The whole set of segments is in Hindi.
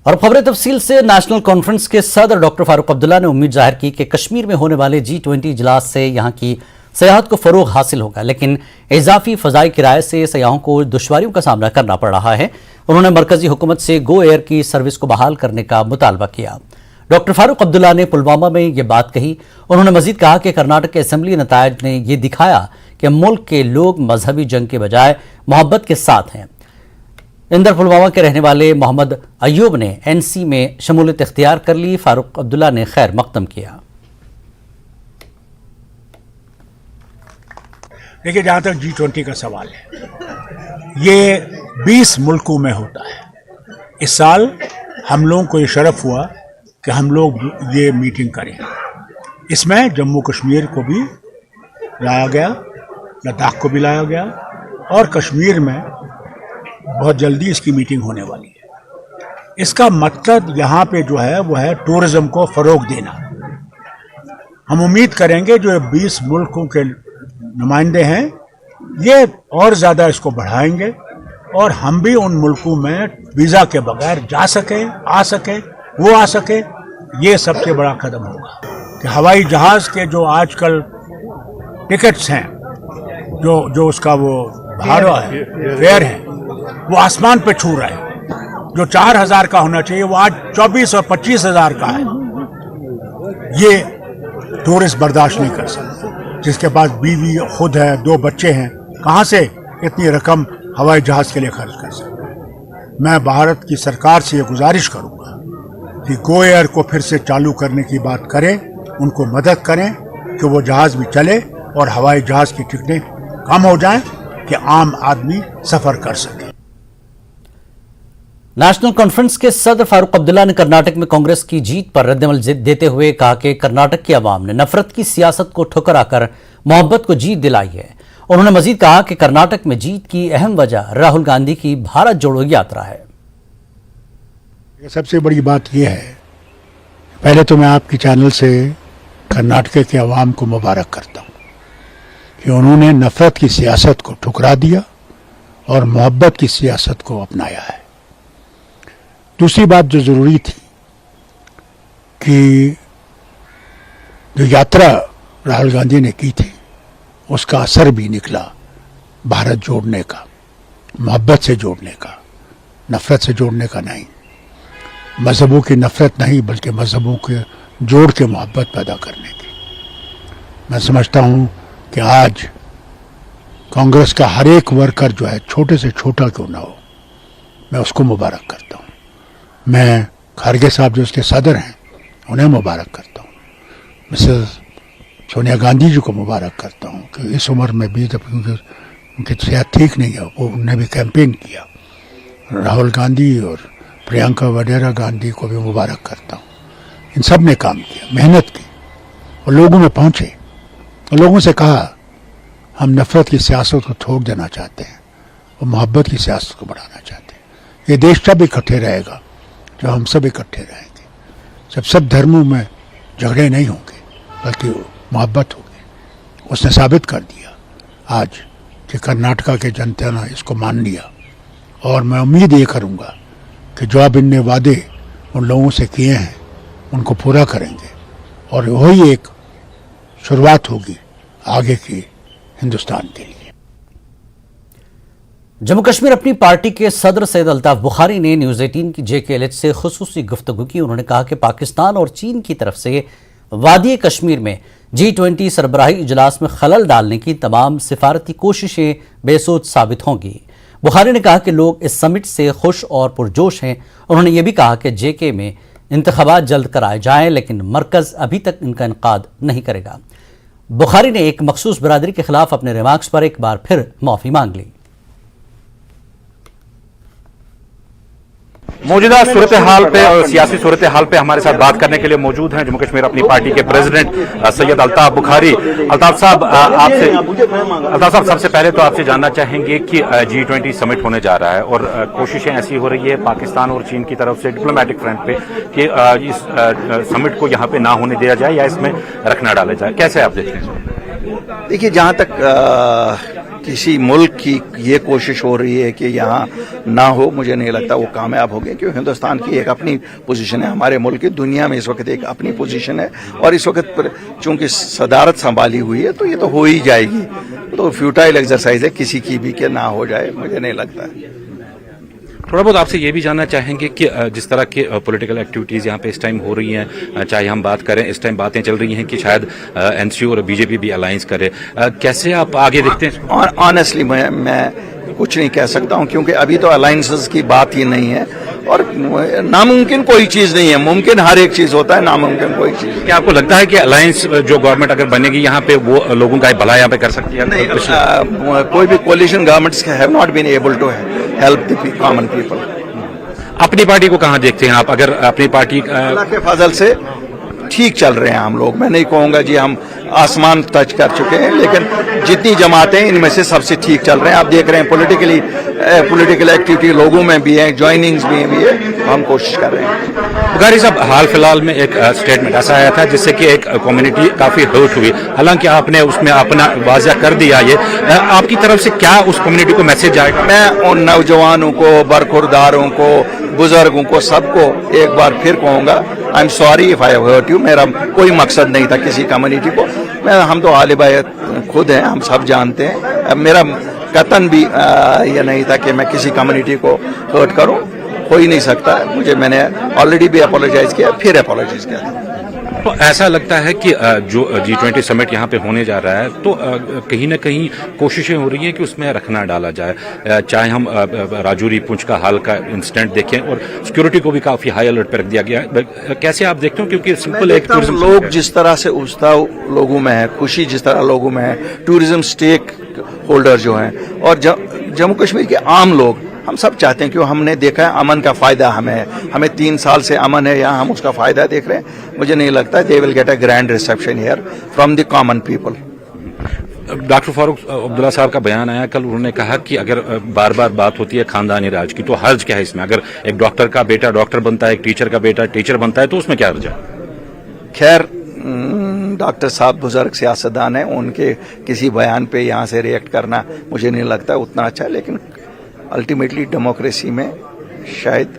और खबरें तफसील से। नेशनल कॉन्फ्रेंस के सदर डॉक्टर फारूक अब्दुल्ला ने उम्मीद जाहिर की कि कश्मीर में होने वाले G20 इजलास से यहां की सयाहत को फरोग हासिल होगा, लेकिन इजाफी फजाई किराए से सयाहों को दुश्वारियों का सामना करना पड़ रहा है। उन्होंने मरकजी हुकूमत से गो एयर की सर्विस को बहाल करने का मुतालबा किया। डॉक्टर फारूक अब्दुल्ला ने पुलवामा में ये बात कही। उन्होंने मजीद कहा कि कर्नाटक के असेंबली नतायज ने यह दिखाया कि मुल्क के लोग मजहबी जंग के बजाय मोहब्बत के साथ हैं। इंदर पुलवामा के रहने वाले मोहम्मद अयूब ने NC में शमूलियत इख्तियार कर ली। फारूक अब्दुल्ला ने खैर मकदम किया। देखिए, जहाँ तक G20 का सवाल है, ये 20 मुल्कों में होता है। इस साल हम लोगों को ये शरफ हुआ कि हम लोग ये मीटिंग करें। इसमें जम्मू कश्मीर को भी लाया गया, लद्दाख को भी लाया गया, और कश्मीर में बहुत जल्दी इसकी मीटिंग होने वाली है। इसका मकसद यहाँ पे जो है वो है टूरिज्म को फरोग देना। हम उम्मीद करेंगे जो 20 मुल्कों के नुमाइंदे हैं ये और ज़्यादा इसको बढ़ाएंगे, और हम भी उन मुल्कों में वीज़ा के बगैर जा सके, आ सके, वो आ सके। ये सबसे बड़ा कदम होगा कि हवाई जहाज़ के जो आजकल टिकट्स हैं, जो उसका वो भाड़ा है, फेयर है, वो आसमान पे छू रहा है। जो 4,000 का होना चाहिए वो आज 24 और 25,000 का है। ये टूरिस्ट बर्दाश्त नहीं कर सकते। जिसके पास बीवी खुद है, 2 बच्चे हैं, कहाँ से इतनी रकम हवाई जहाज के लिए खर्च कर सकते। मैं भारत की सरकार से ये गुजारिश करूंगा कि गो एयर को फिर से चालू करने की बात करें, उनको मदद करें कि वो जहाज भी चले और हवाई जहाज की टिकटें कम हो जाएं कि आम आदमी सफर कर सके। नेशनल कॉन्फ्रेंस के सदर फारूक अब्दुल्ला ने कर्नाटक में कांग्रेस की जीत पर रद्दमल देते हुए कहा कि कर्नाटक की आवाम ने नफरत की सियासत को ठुकराकर मोहब्बत को जीत दिलाई है। उन्होंने मजीद कहा कि कर्नाटक में जीत की अहम वजह राहुल गांधी की भारत जोड़ो यात्रा है। सबसे बड़ी बात यह है, पहले तो मैं आपके चैनल से कर्नाटक के अवाम को मुबारक करता हूँ कि उन्होंने नफरत की सियासत को ठुकरा दिया और मोहब्बत की सियासत को अपनाया है। दूसरी बात जो जरूरी थी कि जो यात्रा राहुल गांधी ने की थी उसका असर भी निकला भारत जोड़ने का, मोहब्बत से जोड़ने का, नफरत से जोड़ने का नहीं। मजहबों की नफरत नहीं बल्कि मजहबों के जोड़ के मोहब्बत पैदा करने की। मैं समझता हूँ कि आज कांग्रेस का हर एक वर्कर जो है, छोटे से छोटा क्यों ना हो, मैं उसको मुबारक करता हूँ। मैं खड़गे साहब जो उसके सदर हैं उन्हें मुबारक करता हूँ। मिसेस सोनिया गांधी जी को मुबारक करता हूँ कि इस उम्र में भी जब उनकी सेहत ठीक नहीं है, वो उन्होंने भी कैंपेन किया। राहुल गांधी और प्रियंका वडेरा गांधी को भी मुबारक करता हूँ। इन सब ने काम किया, मेहनत की और लोगों में पहुँचे और लोगों से कहा हम नफरत की सियासत को छोड़ देना चाहते हैं और मोहब्बत की सियासत को बढ़ाना चाहते हैं। ये देश तब इकट्ठे रहेगा जब हम सब इकट्ठे रहेंगे, जब सब धर्मों में झगड़े नहीं होंगे बल्कि मोहब्बत होगी। उसने साबित कर दिया आज कि कर्नाटका के जनता ने इसको मान लिया, और मैं उम्मीद ये करूँगा कि जो अब इनने वादे उन लोगों से किए हैं उनको पूरा करेंगे, और वही एक शुरुआत होगी आगे की हिंदुस्तान के लिए। जम्मू कश्मीर अपनी पार्टी के सदर सैयद अल्ताफ बुखारी ने न्यूज़ 18 की JKLH से खुसूसी गुफ्तगू की। उन्होंने कहा कि पाकिस्तान और चीन की तरफ से वादी कश्मीर में G20 सरबराही इजलास में खलल डालने की तमाम सिफारती कोशिशें बेसोच साबित होंगी। बुखारी ने कहा कि लोग इस समिट से खुश और पुरजोश हैं। उन्होंने ये भी कहा कि JK में इंतखाबात जल्द कराए जाएं, लेकिन मरकज़ अभी तक इनका इनकाद नहीं करेगा। बुखारी ने एक मखसूस बिरादरी के खिलाफ अपने रिमार्क्स पर एक बार फिर माफी मांग ली। मौजूदा सूरत हाल पे और सियासी सूरत हाल पे हमारे साथ बात करने के लिए मौजूद हैं जम्मू कश्मीर अपनी पार्टी के प्रेसिडेंट सैयद अल्ताफ बुखारी। अल्ताफ साहब सबसे पहले तो आपसे जानना चाहेंगे कि G20 समिट होने जा रहा है और कोशिशें ऐसी हो रही है पाकिस्तान और चीन की तरफ से डिप्लोमेटिक फ्रंट पे कि इस समिट को यहाँ पे ना होने दिया जाए या इसमें रखना डाला जाए। कैसे आप देखते हैं? देखिए, जहाँ तक किसी मुल्क की ये कोशिश हो रही है कि यहाँ ना हो, मुझे नहीं लगता वो कामयाब होगी, क्योंकि हिंदुस्तान की एक अपनी पोजीशन है, हमारे मुल्क की दुनिया में इस वक्त एक अपनी पोजीशन है, और इस वक्त पर चूंकि सदारत संभाली हुई है तो ये तो हो ही जाएगी। तो फ्यूटाइल एक्सरसाइज है किसी की भी कि ना हो जाए, मुझे नहीं लगता है। थोड़ा बहुत आपसे ये भी जानना चाहेंगे कि जिस तरह की पॉलिटिकल एक्टिविटीज़ यहाँ पे इस टाइम हो रही हैं, चाहे हम बात करें, इस टाइम बातें चल रही हैं कि शायद एनसीयू और बीजेपी भी अलायंस करे, कैसे आप आगे देखते हैं? ऑनेस्टली मैं कुछ नहीं कह सकता हूं, क्योंकि अभी तो अलायंसेस की बात ही नहीं है, और नामुमकिन कोई चीज़ नहीं है, मुमकिन हर एक चीज़ होता है, नामुमकिन कोई चीज़। क्या आपको लगता है कि अलायंस जो गवर्नमेंट अगर बनेगी यहाँ पे वो लोगों का भला यहाँ पे कर सकती है? नहीं, कोई भी coalition governments have not been able to help the common people. अपनी पार्टी को कहाँ देखते हैं आप? अगर अपनी पार्टी अल्लाह के फजल से ठीक चल रहे हैं हम लोग, मैं नहीं कहूँगा जी हम आसमान टच कर चुके हैं, लेकिन जितनी जमातें इनमें से सबसे ठीक चल रहे हैं। आप देख रहे हैं पॉलिटिकल एक्टिविटी लोगों में भी है, ज्वाइनिंग्स भी है, हम कोशिश कर रहे हैं। बुखारी साहब, हाल फिलहाल में एक स्टेटमेंट ऐसा आया था जिससे कि एक कम्युनिटी काफी हर्ट हुई, हालांकि आपने उसमें अपना वाज़ा कर दिया, ये आपकी तरफ से क्या उस कम्युनिटी को मैसेज आएगा? मैं उन नौजवानों को, बरखुरदारों को, बुजुर्गों को, सबको एक बार फिर कहूँगा, I am sorry if I have hurt you. मेरा कोई मकसद नहीं था किसी कम्युनिटी को, हम तो आले बाय खुद हैं, हम सब जानते हैं, मेरा कतन भी ये नहीं था कि मैं किसी कम्युनिटी को हर्ट करूं, हो ही नहीं सकता। मैंने ऑलरेडी भी अपोलोजाइज किया, फिर अपोलोजाइज किया था। तो ऐसा लगता है कि जो G20 समिट यहाँ पे होने जा रहा है, तो कहीं ना कहीं कोशिशें हो रही हैं कि उसमें रखना डाला जाए, चाहे हम राजौरी पुंछ का हाल का इंसिडेंट देखें, और सिक्योरिटी को भी काफी हाई अलर्ट पर रख दिया गया है। कैसे आप देखते हो? क्योंकि सिंपल एक लोग जिस तरह से उत्साह लोगों में है, खुशी जिस तरह लोगों में है, टूरिज्म स्टेक होल्डर जो हैं, और जम्मू कश्मीर के आम लोग, हम सब चाहते हैं, क्यों हमने देखा है अमन का फायदा हमें 3 साल से अमन है यहाँ, हम उसका फायदा देख रहे हैं। मुझे नहीं लगता they will get a grand reception here from the common people. Doctor Farooq Abdullah साहब का बयान आया कल, उन्होंने कहा कि अगर बार बार बात होती है खानदानी राज की, तो हर्ज क्या है इसमें? अगर एक डॉक्टर का बेटा डॉक्टर बनता है, एक टीचर का बेटा टीचर बनता है, तो उसमें क्या हर्ज है? खैर, डॉक्टर साहब बुजुर्ग सियासतदान हैं, उनके किसी बयान पे यहाँ से रिएक्ट करना मुझे नहीं लगता उतना अच्छा है, लेकिन अल्टीमेटली डेमोक्रेसी में शायद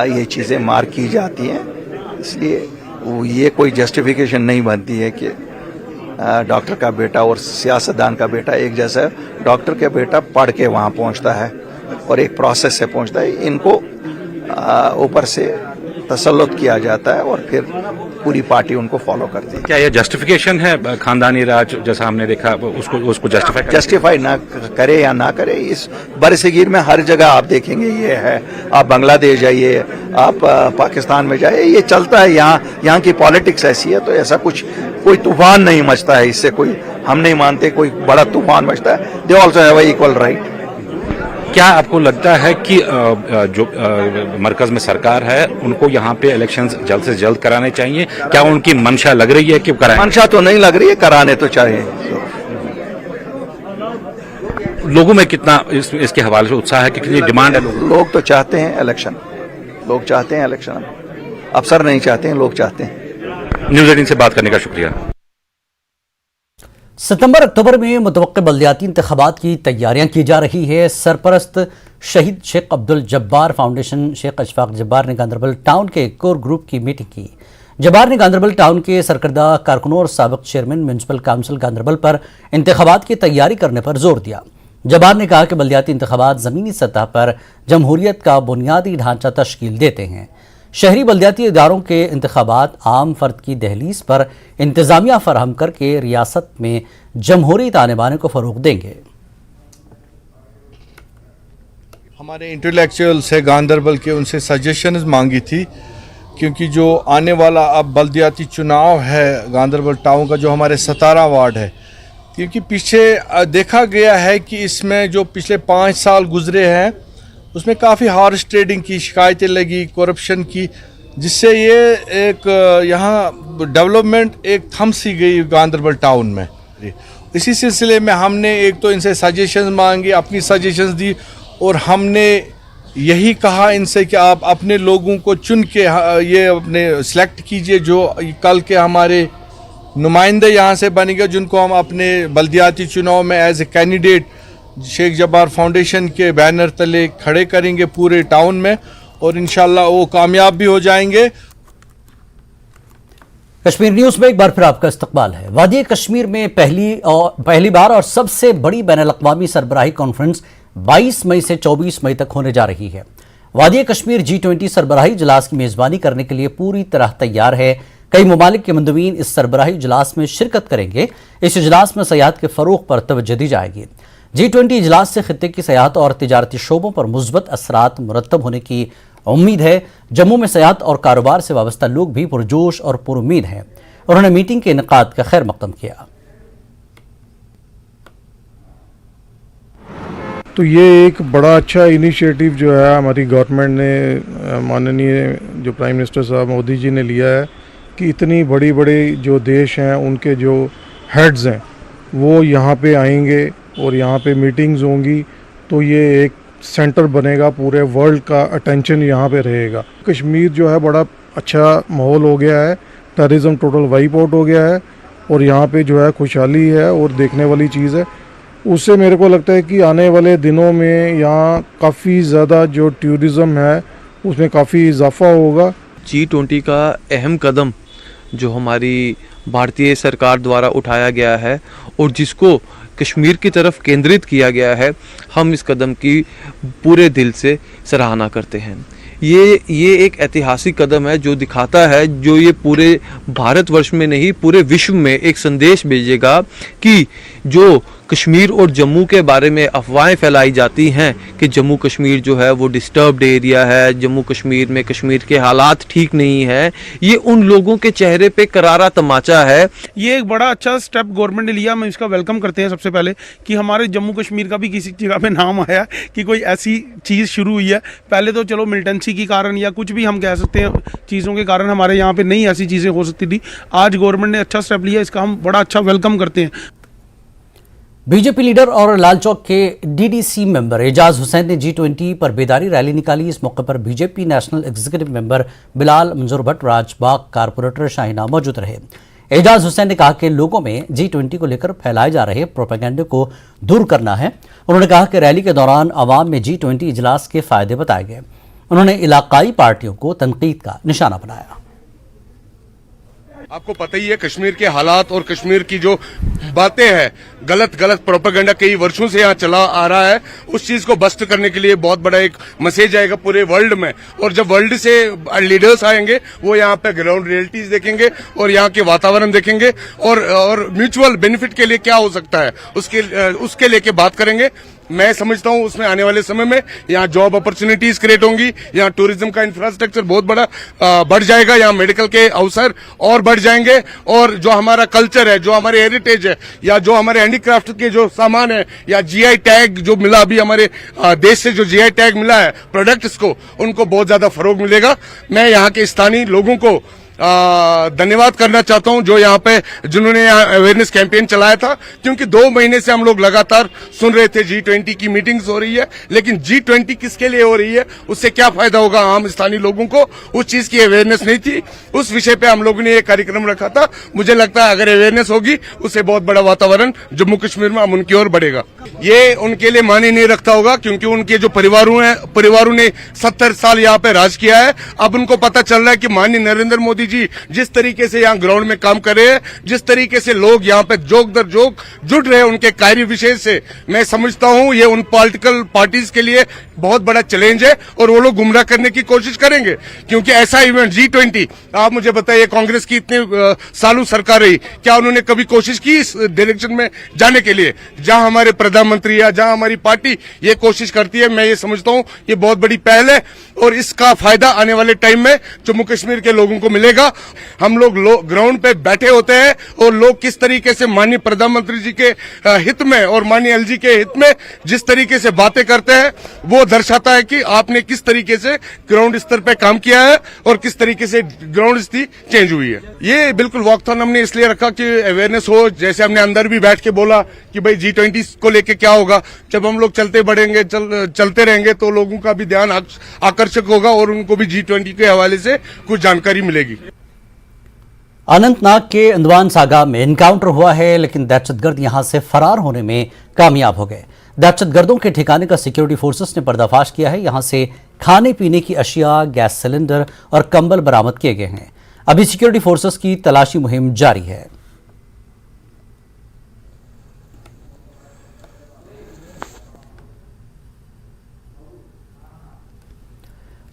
ये चीज़ें मार्क की जाती हैं, इसलिए ये कोई जस्टिफिकेशन नहीं बनती है कि डॉक्टर का बेटा और सियासतदान का बेटा एक जैसा है। डॉक्टर का बेटा पढ़ के वहाँ पहुँचता है और एक प्रोसेस से पहुँचता है, इनको ऊपर से तसल्लुत किया जाता है और फिर पूरी पार्टी उनको फॉलो करती है। क्या ये जस्टिफिकेशन है खानदानी राज जैसा हमने देखा, उसको जस्टिफाई ना करे या ना करे, इस बरसगीर में हर जगह आप देखेंगे ये है। आप बांग्लादेश जाइए, आप पाकिस्तान में जाइए, ये चलता है। यहाँ की पॉलिटिक्स ऐसी है, तो ऐसा कोई तूफान नहीं मचता है इससे, कोई हम नहीं मानते कोई बड़ा तूफान मचता है। They also have equal right. क्या आपको लगता है कि जो मरकज में सरकार है, उनको यहाँ पे इलेक्शंस जल्द से जल्द कराने चाहिए? क्या उनकी मंशा लग रही है कि कराएं? मंशा तो नहीं लग रही है, कराने तो चाहिए। लोगों में कितना इसके हवाले से उत्साह है, कितनी डिमांड है? लोग तो चाहते हैं इलेक्शन, लोग चाहते हैं इलेक्शन, अफसर नहीं चाहते हैं, लोग चाहते हैं। न्यूज़ 18 से बात करने का शुक्रिया। सितंबर अक्टूबर में मुतवक्किल बल्दियाती इंतखाबात की तैयारियां की जा रही है। सरपरस्त शहीद शेख अब्दुल जब्बार फाउंडेशन शेख अशफाक जब्बार ने गांधरबल टाउन के कोर ग्रुप की मीटिंग की। जब्बार ने गांधरबल टाउन के सरकर्दा कारकुनों और साबिक चेयरमैन म्यूनसिपल काउंसिल गांधरबल पर इंतखाबात की तैयारी करने पर जोर दिया। जब्बार ने कहा कि बल्दियाती इंतखाबात ज़मीनी सतह पर जमहूरियत का बुनियादी ढांचा तश्कील देते हैं। शहरी बल्दियाती इदारों के इंतखाबात आम फर्द की दहलीज पर इंतजामिया फराहम करके रियासत में जमहूरियत आने बाने को फ़रोग देंगे। हमारे इंटेलेक्चुअल से गांधरबल के उनसे सजेशंस मांगी थी, क्योंकि जो आने वाला अब बल्दियाती चुनाव है गांधरबल टाउन का, जो हमारे 17 वार्ड है, क्योंकि पीछे देखा गया है कि इसमें जो पिछले 5 साल गुजरे हैं उसमें काफ़ी हॉर्स ट्रेडिंग की शिकायतें लगी, करप्शन की, जिससे ये एक यहाँ डेवलपमेंट एक थम सी गई गांधरबल टाउन में। इसी सिलसिले में हमने एक तो इनसे सजेशंस मांगे, अपनी सजेशंस दी, और हमने यही कहा इनसे कि आप अपने लोगों को चुन के ये अपने सेलेक्ट कीजिए जो कल के हमारे नुमाइंदे यहाँ से बनेंगे जिनको हम अपने बल्दियाती चुनाव में as a candidate Sheikh Jabbar foundation के बैनर तले खड़े करेंगे पूरे टाउन में, और इंशाल्लाह वो कामयाब भी हो जाएंगे। कश्मीर न्यूज में एक बार फिर आपका इस्तकबाल है। वादी कश्मीर में पहली बार और सबसे बड़ी बैनुल-अक़वामी सरबराही कॉन्फ्रेंस 22 मई से 24 मई तक होने जा रही है। वादी कश्मीर G20 सरबराही इजलास की मेजबानी करने के लिए पूरी तरह तैयार है। कई ममालिक के मंदवीन इस सरबराही इजलास में शिरकत करेंगे। इस इजलास में सयाहत के फरोग पर तवज्जो दी जाएगी। G20 इजलास से खित्ते की सयाहत और तिजारती शोबों पर मुस्बत असरात मुरतब होने की उम्मीद है। जम्मू में सयाहत और कारोबार से वाबस्ता लोग भी पुरजोश और पुरुमीद हैं। उन्होंने मीटिंग के इनेकाद का खैर मकदम किया। तो ये एक बड़ा अच्छा इनिशिएटिव जो है हमारी गवर्नमेंट ने, माननीय जो प्राइम मिनिस्टर साहब मोदी जी ने लिया है कि इतनी बड़ी बड़ी जो देश हैं उनके जो हेड्स हैं वो यहाँ पे आएंगे और यहाँ पे मीटिंग्स होंगी। तो ये एक सेंटर बनेगा, पूरे वर्ल्ड का अटेंशन यहाँ पे रहेगा। कश्मीर जो है बड़ा अच्छा माहौल हो गया है, टेररिज्म टोटल वाइप आउट हो गया है और यहाँ पे जो है खुशहाली है और देखने वाली चीज़ है। उससे मेरे को लगता है कि आने वाले दिनों में यहाँ काफ़ी ज़्यादा जो टूरिज़्म है उसमें काफ़ी इजाफा होगा। G20 का अहम कदम जो हमारी भारतीय सरकार द्वारा उठाया गया है और जिसको कश्मीर की तरफ केंद्रित किया गया है, हम इस कदम की पूरे दिल से सराहना करते हैं। ये एक ऐतिहासिक कदम है जो दिखाता है, जो ये पूरे भारतवर्ष में नहीं पूरे विश्व में एक संदेश भेजेगा कि जो कश्मीर और जम्मू के बारे में अफवाहें फैलाई जाती हैं कि जम्मू कश्मीर जो है वो डिस्टर्ब्ड एरिया है, जम्मू कश्मीर में कश्मीर के हालात ठीक नहीं है, ये उन लोगों के चेहरे पे करारा तमाचा है। ये एक बड़ा अच्छा स्टेप गवर्नमेंट ने लिया, हम इसका वेलकम करते हैं। सबसे पहले कि हमारे जम्मू कश्मीर का भी किसी जगह पे नाम आया कि कोई ऐसी चीज़ शुरू हुई है। पहले तो चलो मिलिटेंसी के कारण या कुछ भी हम कह सकते हैं चीज़ों के कारण हमारे यहाँ पे नहीं ऐसी चीज़ें हो सकती थी। आज गवर्नमेंट ने अच्छा स्टेप लिया, इसका हम बड़ा अच्छा वेलकम करते हैं। बीजेपी लीडर और लालचौक के डीडीसी मेंबर एजाज हुसैन ने G20 पर बेदारी रैली निकाली। इस मौके पर BJP national executive member Bilal मंजूर भट्ट, राजबाग कारपोरेटर शाहीना मौजूद रहे। एजाज हुसैन ने कहा कि लोगों में G20 को लेकर फैलाए जा रहे प्रोपेगेंडे को दूर करना है। उन्होंने कहा कि रैली के दौरान आवाम में G20 इजलास के फायदे बताए गए। उन्होंने इलाकाई पार्टियों को तनकीद का निशाना बनाया। आपको पता ही है कश्मीर के हालात और कश्मीर की जो बातें हैं, गलत प्रोपेगेंडा कई वर्षों से यहाँ चला आ रहा है, उस चीज को बस्ट करने के लिए बहुत बड़ा एक मैसेज आएगा पूरे वर्ल्ड में। और जब वर्ल्ड से लीडर्स आएंगे वो यहाँ पे ग्राउंड रियलिटीज देखेंगे और यहाँ के वातावरण देखेंगे और म्यूचुअल बेनिफिट के लिए क्या हो सकता है उसके लेके बात करेंगे। मैं समझता हूं उसमें आने वाले समय में यहाँ जॉब अपॉर्चुनिटीज क्रिएट होंगी, यहाँ टूरिज्म का इंफ्रास्ट्रक्चर बहुत बड़ा बढ़ जाएगा, यहाँ मेडिकल के अवसर और बढ़ जाएंगे और जो हमारा कल्चर है, जो हमारे हेरिटेज है या जो हमारे हैंडीक्राफ्ट के जो सामान है या जीआई टैग जो मिला अभी हमारे देश से जो जीआई टैग मिला है प्रोडक्ट्स को, उनको बहुत ज्यादा फरोग मिलेगा। मैं यहाँ के स्थानीय लोगों को धन्यवाद करना चाहता हूं जो यहाँ पे जिन्होंने यहाँ अवेयरनेस कैंपेन चलाया था, क्योंकि 2 महीने से हम लोग लगातार सुन रहे थे G20 की मीटिंग्स हो रही है, लेकिन G20 किसके लिए हो रही है, उससे क्या फायदा होगा आम स्थानीय लोगों को, उस चीज की अवेयरनेस नहीं थी। उस विषय पे हम लोगों ने ये कार्यक्रम रखा था। मुझे लगता है अगर अवेयरनेस होगी उससे बहुत बड़ा वातावरण जम्मू कश्मीर में उनकी ओर बढ़ेगा। ये उनके लिए मायने नहीं रखता होगा क्योंकि उनके जो परिवारों ने 70 साल यहाँ पे राज किया है। अब उनको पता चल रहा है कि माननीय नरेंद्र मोदी जी जिस तरीके से यहाँ ग्राउंड में काम कर रहे हैं, जिस तरीके से लोग यहाँ पे जोक दर जोक जुड़ रहे हैं उनके कार्य विशेष से, मैं समझता हूँ ये उन पॉलिटिकल पार्टीज के लिए बहुत बड़ा चैलेंज है और वो लोग गुमराह करने की कोशिश करेंगे। क्योंकि ऐसा इवेंट G20, आप मुझे बताइए कांग्रेस की इतने सालों सरकार रही, क्या उन्होंने कभी कोशिश की इस डायरेक्शन में जाने के लिए? जहां हमारे प्रधानमंत्री या जहां हमारी पार्टी ये कोशिश करती है, मैं ये समझता हूँ ये बहुत बड़ी पहल है और इसका फायदा आने वाले टाइम में जम्मू कश्मीर के लोगों को मिलेगा। हम लोग ग्राउंड पे बैठे होते हैं और लोग किस तरीके से माननीय प्रधानमंत्री जी के हित में और माननीय एलजी के हित में जिस तरीके से बातें करते हैं वो दर्शाता है कि आपने किस तरीके से ग्राउंड स्तर पे काम किया है और किस तरीके से ग्राउंड स्थिति चेंज हुई है। ये बिल्कुल वॉकथॉन हमने इसलिए रखा कि अवेयरनेस हो। जैसे हमने अंदर भी बैठ के बोला कि भाई G20 को लेके क्या होगा, जब हम लोग चलते रहेंगे तो लोगों का भी ध्यान आकर्षक होगा और उनको भी G20 के हवाले से कुछ जानकारी मिलेगी। अनंतनाग के इंदवान सागा में एनकाउंटर हुआ है, लेकिन दहशतगर्द यहां से फरार होने में कामयाब हो गए। दहशतगर्दों के ठिकाने का सिक्योरिटी फोर्सेस ने पर्दाफाश किया है। यहां से खाने पीने की अशिया, गैस सिलेंडर और कंबल बरामद किए गए हैं। अभी सिक्योरिटी फोर्सेस की तलाशी मुहिम जारी है।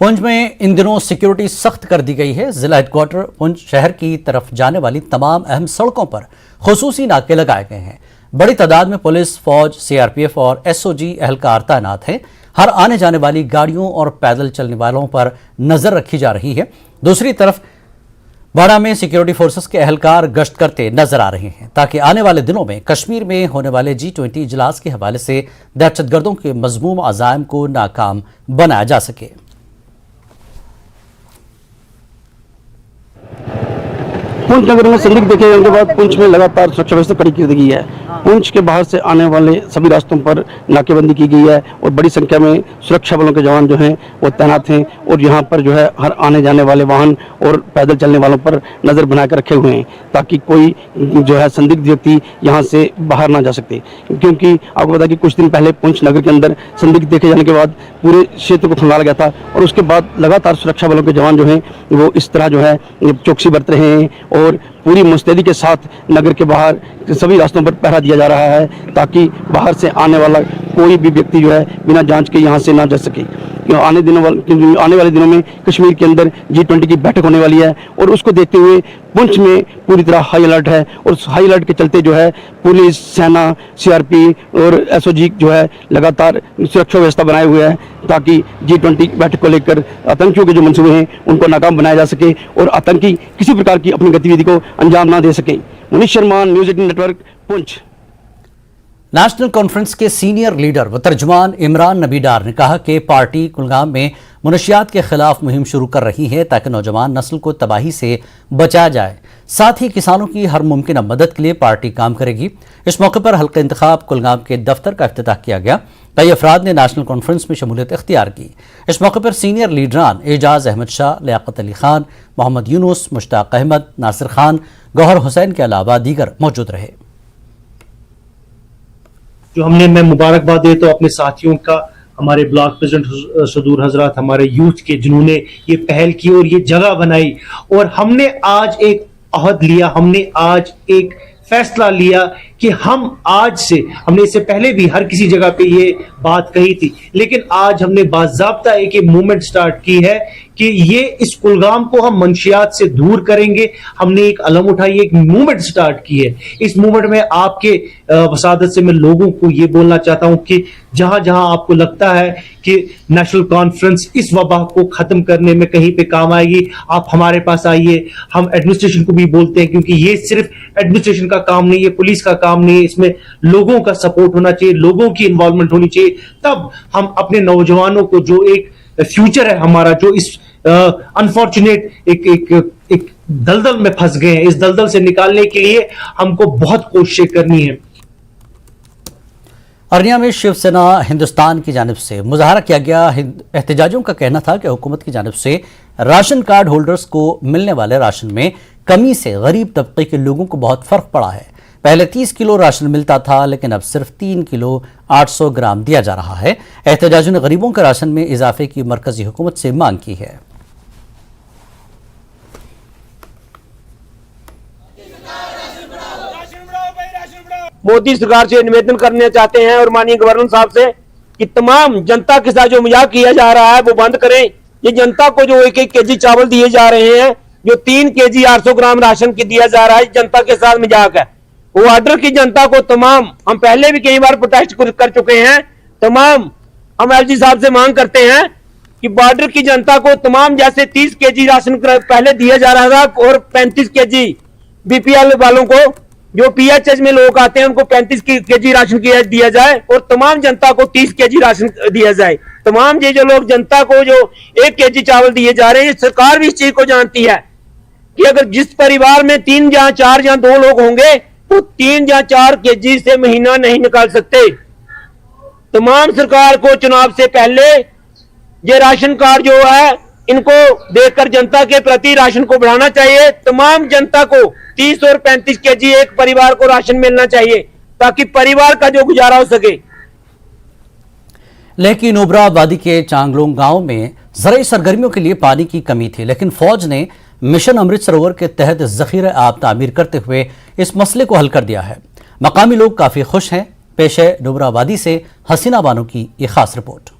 पुंछ में इन दिनों सिक्योरिटी सख्त कर दी गई है। जिला हेडक्वार्टर पुंछ शहर की तरफ जाने वाली तमाम अहम सड़कों पर खुसूसी नाके लगाए गए हैं। बड़ी तादाद में पुलिस, फौज, सीआरपीएफ और एसओजी एहलकार तैनात हैं। हर आने जाने वाली गाड़ियों और पैदल चलने वालों पर नजर रखी जा रही है। दूसरी तरफ बाड़ा में सिक्योरिटी फोर्सेस के एहलकार गश्त करते नजर आ रहे हैं, ताकि आने वाले दिनों में कश्मीर में होने वाले G20 इजलास के हवाले से दहशतगर्दों के मजमूम अज़ाइम को नाकाम बनाया जा सके। पुंछ नगर में संदिग्ध देखे जाने के बाद पुंछ में लगातार सुरक्षा व्यवस्था कड़ी की गई है। पुंछ के बाहर से आने वाले सभी रास्तों पर नाकेबंदी की गई है और बड़ी संख्या में सुरक्षा बलों के जवान जो हैं वो तैनात हैं और यहाँ पर जो है हर आने जाने वाले वाहन और पैदल चलने वालों पर नज़र बनाकर रखे हुए हैं, ताकि कोई जो है संदिग्ध व्यक्ति यहाँ से बाहर ना जा सकते। क्योंकि आपको पता है कि कुछ दिन पहले पुंछ नगर के अंदर संदिग्ध देखे जाने के बाद पूरे क्षेत्र को खंगाला गया था और उसके बाद लगातार सुरक्षा बलों के जवान जो हैं वो इस तरह जो है चौकसी बरत रहे हैं और पूरी मुस्तैदी के साथ नगर के बाहर सभी रास्तों पर पहरा दिया जा रहा है, ताकि बाहर से आने वाला कोई भी व्यक्ति जो है बिना जांच के यहाँ से ना जा सके। आने वाले दिनों में कश्मीर के अंदर G20 की बैठक होने वाली है और उसको देखते हुए पुंछ में पूरी तरह हाई अलर्ट है और उस हाई अलर्ट के चलते जो है पुलिस, सेना, सीआरपी और एसओजी जो है लगातार सुरक्षा व्यवस्था बनाए हुए है, ताकि G20 बैठक को लेकर आतंकियों के जो मंसूबे हैं उनको नाकाम बनाया जा सके और आतंकी किसी प्रकार की अपनी गतिविधि को अंजाम ना दे सके। Manish Sharma, news 18 network, Poonch. National conference के सीनियर लीडर व तर्जुमान इमरान नबी डार ने कहा कि पार्टी कुलगाम में मुनशियात के खिलाफ मुहिम शुरू कर रही है, ताकि नौजवान नस्ल को तबाही से बचाया जाए। साथ ही किसानों की हर मुमकिन मदद के लिए पार्टी काम करेगी। इस मौके पर हल्का इंतखाब कुलगाम के दफ्तर का इफ्तिताह किया गया। कई अफराद ने नेशनल कॉन्फ्रेंस में शमूलियत इख्तियार की। इस मौके पर सीनियर लीडरान एजाज अहमद शाह, लियाकत अली खान, मोहम्मद यूनुस, मुश्ताक अहमद, नासिर खान, गौहर हुसैन के अलावा दीगर मौजूद रहे। जो मैं मुबारकबाद देता हूँ अपने साथियों का, हमारे ब्लॉक प्रेसिडेंट सदूर हजरत, हमारे यूथ के जिन्होंने ये पहल की और ये जगह बनाई, और हमने आज एक अहद लिया, हमने आज एक फैसला लिया कि हम आज से, हमने इससे पहले भी हर किसी जगह पे ये बात कही थी, लेकिन आज हमने बाज़ाब्ता एक मूवमेंट स्टार्ट की है कि ये इस कुलगाम को हम मंशियात से दूर करेंगे। हमने एक अलम उठाई, एक मूवमेंट स्टार्ट की है। इस मूवमेंट में आपके वसादत से मैं लोगों को ये बोलना चाहता हूं कि जहां जहां आपको लगता है कि नेशनल कॉन्फ्रेंस इस वबा को खत्म करने में कहीं पे काम आएगी, आप हमारे पास आइए। हम एडमिनिस्ट्रेशन को भी बोलते हैं, क्योंकि ये सिर्फ एडमिनिस्ट्रेशन का काम नहीं है, पुलिस का काम नहीं है, इसमें लोगों का सपोर्ट होना चाहिए, लोगों की इन्वॉल्वमेंट होनी चाहिए। तब हम अपने नौजवानों को, जो एक फ्यूचर है हमारा, जो इस अनफॉर्चुनेट एक दलदल में फंस गए हैं, इस दलदल से निकालने के लिए हमको बहुत कोशिशें करनी है। अरनिया में शिवसेना हिंदुस्तान की जानिब से मुजाहरा किया गया। एहतजाजियों का कहना था कि हुकूमत की जानिब से राशन कार्ड होल्डर्स को मिलने वाले राशन में कमी से गरीब तबके के लोगों को बहुत फर्क पड़ा है। पहले 30 किलो राशन मिलता था, लेकिन अब सिर्फ 3 किलो 800 ग्राम दिया जा रहा है। एहतजाजियों ने गरीबों के राशन में इजाफे की मरकजी हुकूमत से मांग की है। मोदी सरकार से निवेदन करना चाहते हैं और माननीय गवर्नर साहब से कि तमाम जनता के साथ जो मजाक किया जा रहा है वो बंद करें। ये जनता को जो 1-1 केजी चावल दिए जा रहे हैं, जो 3 केजी 800 ग्राम राशन की दिया जा रहा है, जनता के साथ मजाक है। वो ऑर्डर की जनता को तमाम, हम पहले भी कई बार प्रोटेस्ट कर चुके हैं, तमाम हम एलजी साहब से मांग करते हैं कि बॉर्डर की जनता को तमाम, जैसे 30 केजी राशन पहले दिया जा रहा था और 35 केजी बीपीएल वालों को, जो पीएचएच में लोग आते हैं, उनको 35 केजी राशन दिया जाए और तमाम जनता को 30 केजी राशन दिया जाए। तमाम ये जो लोग जनता को जो 1 केजी चावल दिए जा रहे हैं, सरकार भी इस चीज को जानती है कि अगर जिस परिवार में 3 या 4 या 2 लोग होंगे तो 3 या 4 केजी से महीना नहीं निकाल सकते। तमाम सरकार को चुनाव से पहले ये राशन कार्ड जो है इनको देखकर जनता के प्रति राशन को बढ़ाना चाहिए। तमाम जनता को 30 और 35 केजी एक परिवार को राशन मिलना चाहिए ताकि परिवार का जो गुजारा हो सके। लेह की नुब्रा वादी के चांगलोंग गांव में ज़रूरी सरगर्मियों के लिए पानी की कमी थी, लेकिन फौज ने मिशन अमृत सरोवर के तहत ज़ख़ीरा आब तामीर करते हुए इस मसले को हल कर दिया है। मकामी लोग काफ़ी खुश हैं। पेश है नुब्रा वादी से हसीना बानो की ये खास रिपोर्ट।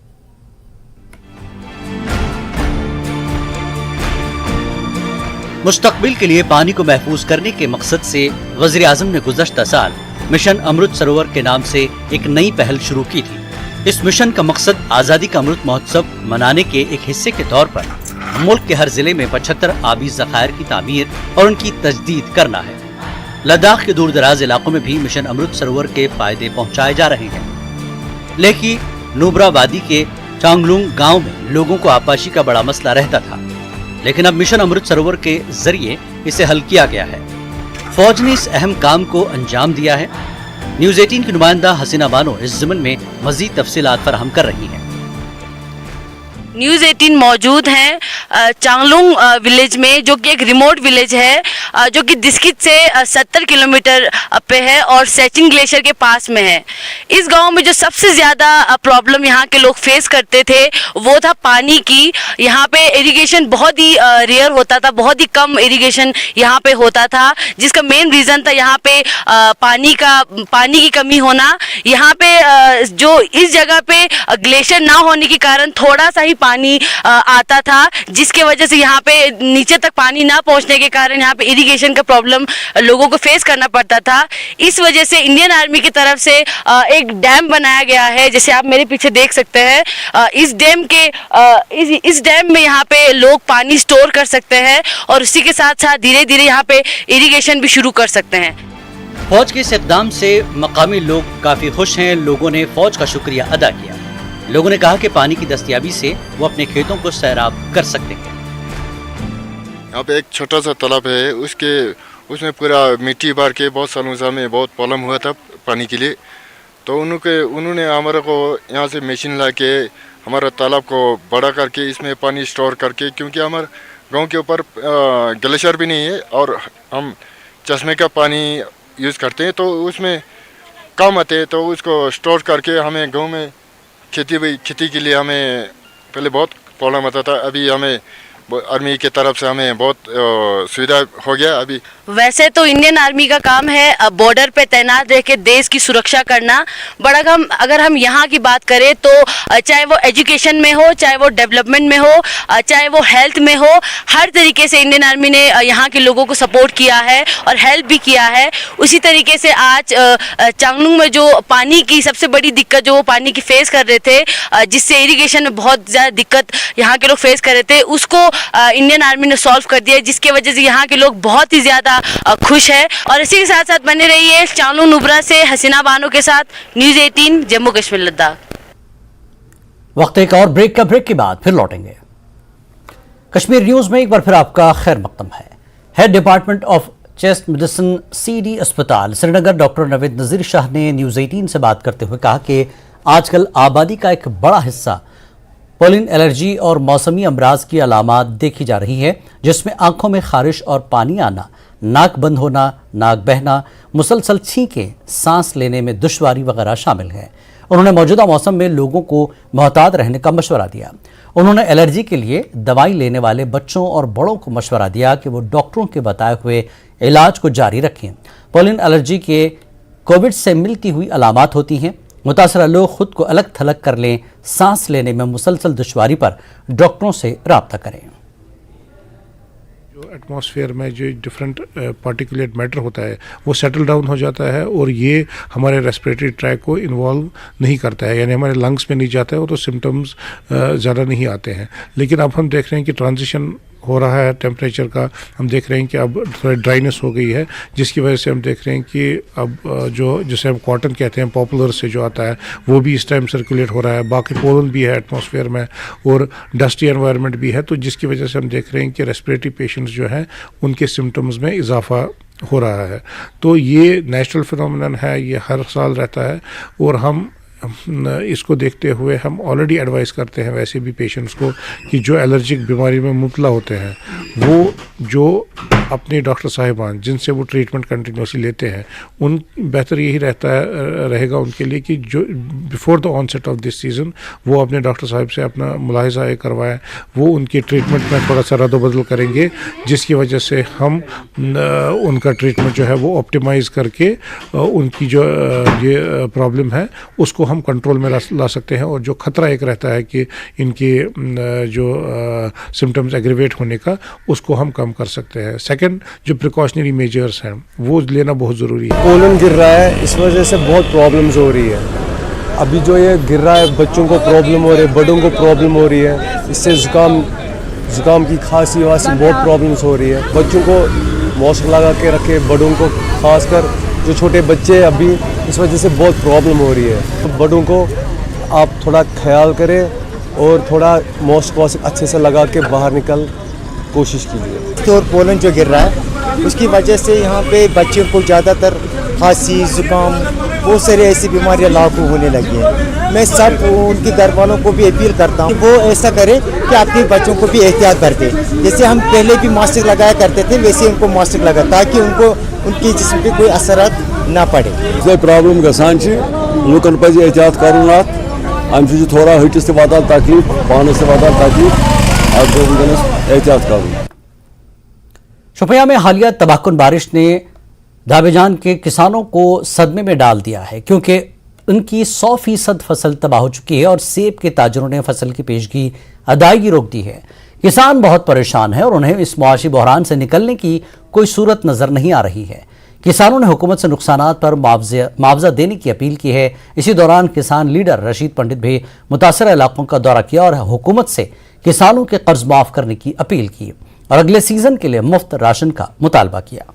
मुस्तकबिल के लिए पानी को महफूज करने के मकसद से वज़ीर आज़म ने गुज़श्ता साल मिशन अमृत सरोवर के नाम से एक नई पहल शुरू की थी। इस मिशन का मकसद आज़ादी का अमृत महोत्सव मनाने के एक हिस्से के तौर पर मुल्क के हर जिले में 75 आबी ज़खायर की तामीर और उनकी तजदीद करना है। लद्दाख के दूर दराज इलाकों में भी मिशन अमृत सरोवर के फायदे पहुँचाए जा रहे हैं। लेकिन नुब्रा वादी के चांगलुंग गाँव में लोगों को आपाशी का बड़ा मसला रहता था, लेकिन अब मिशन अमृत सरोवर के जरिए इसे हल किया गया है। फौज ने इस अहम काम को अंजाम दिया है। न्यूज़ 18 की नुमाइंदा हसीना बानो इस ज़मन में मज़ीद तफसीलात फराहम कर रही हैं। न्यूज़ 18 मौजूद हैं चांगलुंग विलेज में, जो कि एक रिमोट विलेज है, जो कि दिस्कित से 70 किलोमीटर पे है और सेचिन ग्लेशियर के पास में है। इस गांव में जो सबसे ज़्यादा प्रॉब्लम यहाँ के लोग फेस करते थे वो था पानी की। यहाँ पे इरिगेशन बहुत ही रेयर होता था, बहुत ही कम इरिगेशन यहाँ पे होता था, जिसका मेन रीज़न था यहाँ पे पानी की कमी होना। यहाँ पे जो इस जगह पे ग्लेशियर ना होने के कारण थोड़ा सा ही पानी आता था, जिसके वजह से यहाँ पे नीचे तक पानी ना पहुँचने के कारण यहाँ पे इरिगेशन का प्रॉब्लम लोगों को फेस करना पड़ता था। इस वजह से इंडियन आर्मी की तरफ से एक डैम बनाया गया है, जैसे आप मेरे पीछे देख सकते हैं। इस डैम में यहाँ पे लोग पानी स्टोर कर सकते हैं और उसी के साथ साथ धीरे धीरे यहाँ पे इरिगेशन भी शुरू कर सकते हैं। फौज के इस इक़दाम से मकामी लोग काफ़ी खुश हैं। लोगों ने फौज का शुक्रिया अदा किया। लोगों ने कहा कि पानी की दस्तयाबी से वो अपने खेतों को सैराब कर सकते हैं। यहाँ पे एक छोटा सा तालाब है, उसमें पूरा मिट्टी भर के बहुत सालों से हमें बहुत प्रॉब्लम हुआ था पानी के लिए। तो उन्होंने हमारे को यहाँ से मशीन ला के हमारा तालाब को बड़ा करके इसमें पानी स्टोर करके, क्योंकि हमारे गांव के ऊपर ग्लेशियर भी नहीं है और हम चश्मे का पानी यूज़ करते हैं, तो उसमें कम आते हैं, तो उसको स्टोर करके हमें गाँव में खेती के लिए हमें पहले बहुत प्रॉब्लम आता था। अभी हमें आर्मी की तरफ से हमें बहुत सुविधा हो गया। अभी वैसे तो इंडियन आर्मी का काम है बॉर्डर पे तैनात रह के देश की सुरक्षा करना। अगर हम यहाँ की बात करें तो चाहे वो एजुकेशन में हो, चाहे वो डेवलपमेंट में हो, चाहे वो हेल्थ में हो, हर तरीके से इंडियन आर्मी ने यहाँ के लोगों को सपोर्ट किया है और हेल्प भी किया है। उसी तरीके से आज चांगलुंग में जो पानी की सबसे बड़ी दिक्कत जो वो पानी की फेस कर रहे थे, जिससे इरिगेशन में बहुत ज़्यादा दिक्कत यहाँ के लोग फेस कर रहे थे, उसको इंडियन आर्मी ने सॉल्व कर दिया, जिसके वजह से यहाँ के लोग बहुत ही ज़्यादा खुश है। और इसी के साथ साथ बने रहिए चांगलुंग नुब्रा से हसीना बानो के साथ, न्यूज़ 18 जम्मू कश्मीर लद्दाख। वक्त एक और ब्रेक के बाद फिर लौटेंगे। कश्मीर न्यूज में एक बार फिर आपका खैर मकदम है। Head department of chest medicine CD अस्पताल श्रीनगर डॉक्टर नवीद नज़ीर शाह ने न्यूज़ 18 से बात करते हुए कहा कि आजकल आबादी का एक बड़ा हिस्सा पोलिन एलर्जी और मौसमी अमराज की अलामात देखी जा रही है, जिसमें आंखों में खारिश और पानी आना, नाक बंद होना, नाक बहना, मुसलसल छींकें, सांस लेने में दुश्वारी वगैरह शामिल है। उन्होंने मौजूदा मौसम में लोगों को मोहतात रहने का मशवरा दिया। उन्होंने एलर्जी के लिए दवाई लेने वाले बच्चों और बड़ों को मशवरा दिया कि वो डॉक्टरों के बताए हुए इलाज को जारी रखें। पोलिन एलर्जी के कोविड से मिलती हुई अलामात होती हैं। मुतासरा लोग खुद को अलग थलग कर लें, सांस लेने में मुसलसल दुश्वारी पर डॉक्टरों से राब्ता करें। जो एटमॉस्फेयर में जो डिफरेंट पार्टिकुलेट मैटर होता है वो सेटल डाउन हो जाता है और ये हमारे रेस्पिरेटरी ट्रैक को इन्वॉल्व नहीं करता है, यानी हमारे लंग्स में नहीं जाता है, वो तो सिम्टम्स ज़्यादा नहीं आते हैं। लेकिन अब हम देख रहे हैं कि ट्रांजिशन हो रहा है टेम्परेचर का। हम देख रहे हैं कि अब थोड़ी ड्राइनेस हो गई है, जिसकी वजह से हम देख रहे हैं कि अब जिसे हम कॉटन कहते हैं पॉपुलर से जो आता है वो भी इस टाइम सर्कुलेट हो रहा है। बाकी पोलन भी है एटमॉस्फेयर में और डस्टी एनवायरनमेंट भी है, तो जिसकी वजह से हम देख रहे हैं कि रेस्पिरेटरी पेशेंट्स जो हैं उनके सिम्टम्स में इजाफा हो रहा है। तो ये नेचुरल फिनोमिनन है, ये हर साल रहता है और हम इसको देखते हुए हम ऑलरेडी एडवाइस करते हैं वैसे भी पेशेंट्स को कि जो एलर्जिक बीमारी में मुब्तला होते हैं वो जो अपने डॉक्टर साहिबान जिनसे वो ट्रीटमेंट कंटिन्यूसली लेते हैं उन बेहतर यही रहेगा उनके लिए कि जो before the onset of this season वो अपने डॉक्टर साहब से अपना मुलाहिजा करवाएं, वो उनकी ट्रीटमेंट में थोड़ा सा रद्द-बदल करेंगे जिसकी वजह से हम उनका ट्रीटमेंट जो है वो ऑप्टिमाइज़ करके उनकी जो ये प्रॉब्लम है उसको हम कंट्रोल में ला सकते हैं और जो ख़तरा एक रहता है कि इनके जो सिम्टम्स एग्रीवेट होने का उसको हम कम कर सकते हैं। सेकंड, जो प्रिकॉशनरी मेजर्स हैं वो लेना बहुत ज़रूरी है। पोलन गिर रहा है, इस वजह से बहुत प्रॉब्लम्स हो रही है। अभी जो ये गिर रहा है बच्चों को प्रॉब्लम हो रही है, बड़ों को प्रॉब्लम हो रही है, इससे ज़ुकाम की खांसी वासी बहुत प्रॉब्लम्स हो रही है। बच्चों को मास्क लगा के रखे, बड़ों को खासकर जो छोटे बच्चे अभी इस वजह से बहुत प्रॉब्लम हो रही है। बड़ों को आप थोड़ा ख्याल करें और थोड़ा मास्क अच्छे से लगा के बाहर निकल कोशिश कीजिए। और पोलन जो गिर रहा है उसकी वजह से यहाँ पे बच्चों को ज़्यादातर खांसी जुकाम बहुत सारी ऐसी बीमारियाँ लागू होने लगी हैं। मैं सब उनके घर वालों को भी अपील करता हूँ वो ऐसा करें कि अपने बच्चों को भी एहतियात बरतें। जैसे हम पहले भी मास्क लगाया करते थे वैसे उनको मास्क लगा ताकि उनको उनके जिस्म पे कोई असरात ना पड़े। प्रॉब्लम गसान लूकन पज एहतियात करुन अम थोड़ा हटिस वातान तकलीफ पानस वातान तकलीफ एहतियात करुन। शोपियां में हालिया तबाहकुन बारिश ने दावेजान के किसानों को सदमे में डाल दिया है क्योंकि उनकी 100% फसल तबाह हो चुकी है और सेब के ताजरों ने फसल की पेशगी अदायगी रोक दी है। किसान बहुत परेशान है और उन्हें इस मुआशी बहरान से निकलने की कोई सूरत नजर नहीं आ रही है। किसानों ने हुकूमत से नुकसानात पर मुआवजा देने की अपील की है। इसी दौरान किसान लीडर रशीद पंडित भी मुतासर इलाकों का दौरा किया और हुकूमत से किसानों के कर्ज माफ करने की अपील की और अगले सीजन के लिए मुफ्त राशन का मुतालबा किया।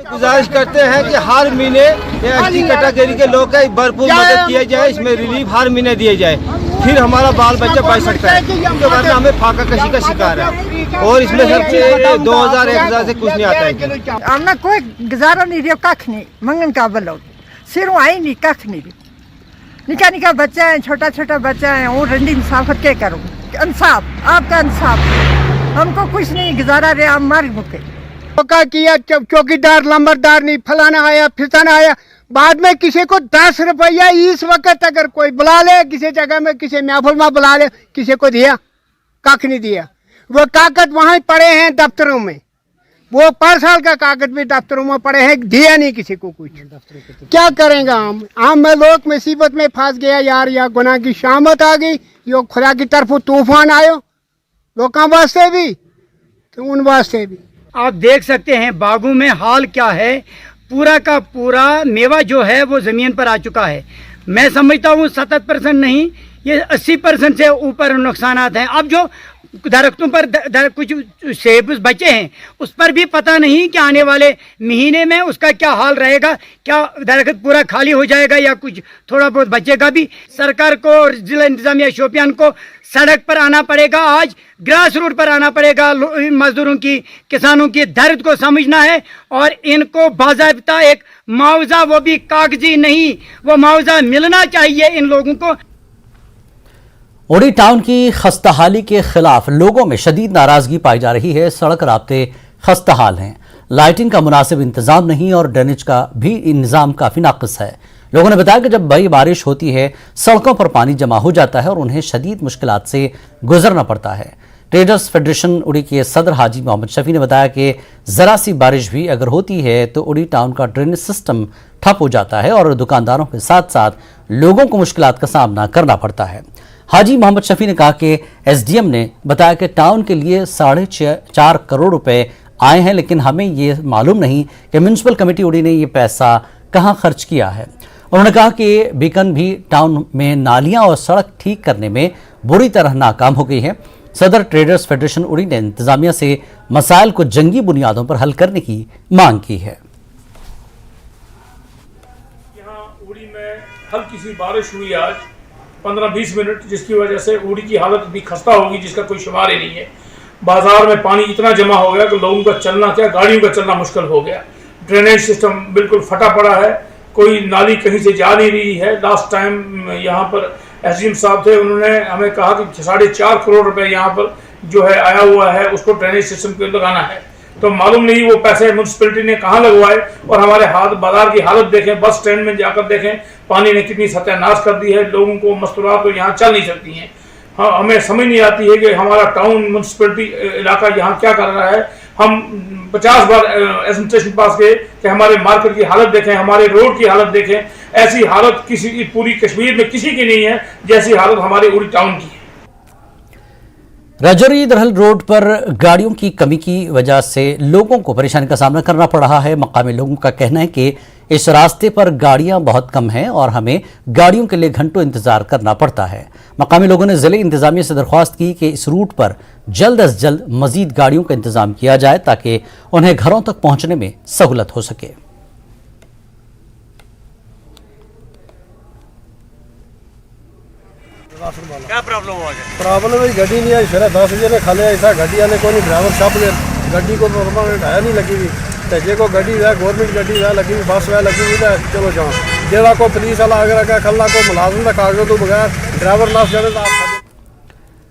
गुजारिश करते हैं कि हर महीने एसटी कैटेगरी के लोग का भरपूर मदद किया जाए, इसमें रिलीफ हर महीने दिए जाए, फिर हमारा बाल बच्चा बच सकता है क्योंकि वरना हमें फाका कशी का शिकार है और इसमें सबसे 2000-1000 से कुछ नहीं आता है। हमने कोई गुजारा नहीं दिया, कख नहीं मंगन का बलो सिरों आई नहीं, कख नहीं निका निका बच्चा है, छोटा छोटा बच्चा है, वो रंडी इंसाफ क्या करूँ, इंसाफ आपका इंसाफ, हमको कुछ नहीं गुजारा रहे, हम मार मुके का किया चौकीदार लंबरदार नहीं, फलाना आया फिसाना आया, बाद में किसी को 10 रुपया इस वक्त अगर कोई बुला ले किसी जगह में किसी महफिल में बुला ले किसी को दिया, कख नहीं दिया। वो कागज वहाँ पड़े हैं दफ्तरों में, वो 5 साल का कागज भी दफ्तरों में पड़े हैं, दिया नहीं किसी को कुछ। क्या करेंगे हम में लोग मुसीबत में फंस गया यार, या गुनाह की शामत आ गई, यो खुदा की तरफ तूफान आयो लोगों वास्ते भी तो उन वास्ते भी। आप देख सकते हैं बागों में हाल क्या है, पूरा का पूरा मेवा जो है वो ज़मीन पर आ चुका है। मैं समझता हूँ 70% नहीं, ये 80% से ऊपर नुकसानात हैं। अब जो दरख्तों पर कुछ सेब बचे हैं उस पर भी पता नहीं कि आने वाले महीने में उसका क्या हाल रहेगा, क्या दरख्त पूरा खाली हो जाएगा या कुछ थोड़ा बहुत बचेगा भी। सरकार को और जिला इंतजामिया शोपियान को सड़क पर आना पड़ेगा, आज ग्रास रूट पर आना पड़ेगा, मजदूरों की किसानों की दर्द को समझना है और इनको बाज़ाब्ता एक मुआवजा, वो भी कागजी नहीं, वो मुआवजा मिलना चाहिए इन लोगों को। उड़ी टाउन की खस्ताहाली के खिलाफ लोगों में शदीद नाराजगी पाई जा रही है। सड़क राब्ते खस्ताहाल हैं, लाइटिंग का मुनासिब इंतजाम नहीं और ड्रेनेज का भी निज़ाम काफ़ी नाक़िस है। लोगों ने बताया कि जब बड़ी बारिश होती है सड़कों पर पानी जमा हो जाता है और उन्हें शदीद मुश्किलात से गुजरना पड़ता है। ट्रेडर्स फेडरेशन उड़ी के सदर हाजी मोहम्मद शफी ने बताया कि ज़रा सी बारिश भी अगर होती है तो उड़ी टाउन का ड्रेनेज सिस्टम ठप हो जाता है और दुकानदारों के साथ साथ लोगों को मुश्किलात का सामना करना पड़ता है। हाजी मोहम्मद शफी ने कहा कि एसडीएम ने बताया कि टाउन के लिए 4.5 करोड़ रुपए आए हैं, लेकिन हमें ये मालूम नहीं कि म्यूनसिपल कमेटी उड़ी ने ये पैसा कहां खर्च किया है। उन्होंने कहा कि बीकन भी टाउन में नालियां और सड़क ठीक करने में बुरी तरह नाकाम हो गई है। सदर ट्रेडर्स फेडरेशन उड़ी ने इंतजामिया से मसाइल को जंगी बुनियादों पर हल करने की मांग की है। यहाँ उड़ी में हल्की सी बारिश हुई आज 15-20 मिनट, जिसकी वजह से उड़ी की हालत भी खस्ता होगी जिसका कोई शुमार ही नहीं है। बाजार में पानी इतना जमा हो गया कि लोगों का चलना क्या, गाड़ियों का चलना मुश्किल हो गया। ड्रेनेज सिस्टम बिल्कुल फटा पड़ा है, कोई नाली कहीं से जा नहीं रही है। लास्ट टाइम यहाँ पर एसडीएम साहब थे, उन्होंने हमें कहा कि 4.5 करोड़ रुपए यहाँ पर जो है आया हुआ है, उसको ड्रेनेज सिस्टम पे लगाना है। तो मालूम नहीं वो पैसे म्यूनसिपैलिटी ने कहाँ लगवाए। और हमारे बाजार की हालत देखें, बस स्टैंड में जाकर देखें, पानी ने कितनी सत्यानाश कर दी है। लोगों को मस्तूरात तो यहाँ चल नहीं सकती हैं। हाँ, हमें समझ नहीं आती है कि हमारा टाउन म्यूनसिपैलिटी इलाका यहाँ क्या कर रहा है। हम 50 बार एडमिनिस्ट्रेशन पास गए कि हमारे मार्केट की हालत देखें, हमारे रोड की हालत देखें। ऐसी हालत किसी पूरी कश्मीर में किसी की नहीं है जैसी हालत हमारे उड़ी टाउन की है। राजौरी दरहल रोड पर गाड़ियों की कमी की वजह से लोगों को परेशानी का सामना करना पड़ रहा है। मकामी लोगों का कहना है कि इस रास्ते पर गाड़ियां बहुत कम हैं और हमें गाड़ियों के लिए घंटों इंतजार करना पड़ता है। मकामी लोगों ने जिले इंतजामिया से दरख्वास्त की कि इस रूट पर जल्द अज जल्द मजीद गाड़ियों का इंतजाम किया जाए ताकि उन्हें घरों तक पहुंचने में सहूलत हो सके। क्या प्रॉब्लम हो गया? प्रॉब्लम है गड्डी नहीं आई, फिर 10 बजे खाले ऐसा गड्डी आने को नहीं, ड्राइवर छप गए, गड्डी को हटाया नहीं लगी हुई, तेजे को गड्डी है गवर्नमेंट गड्डी है लगी हुई, बस है लगी हुई है। चलो जाओ जेवा को पुलिस वाला अगर रखा खल्ला को मुलाजिम का कागज तो बगैर ड्राइवर ना जाने।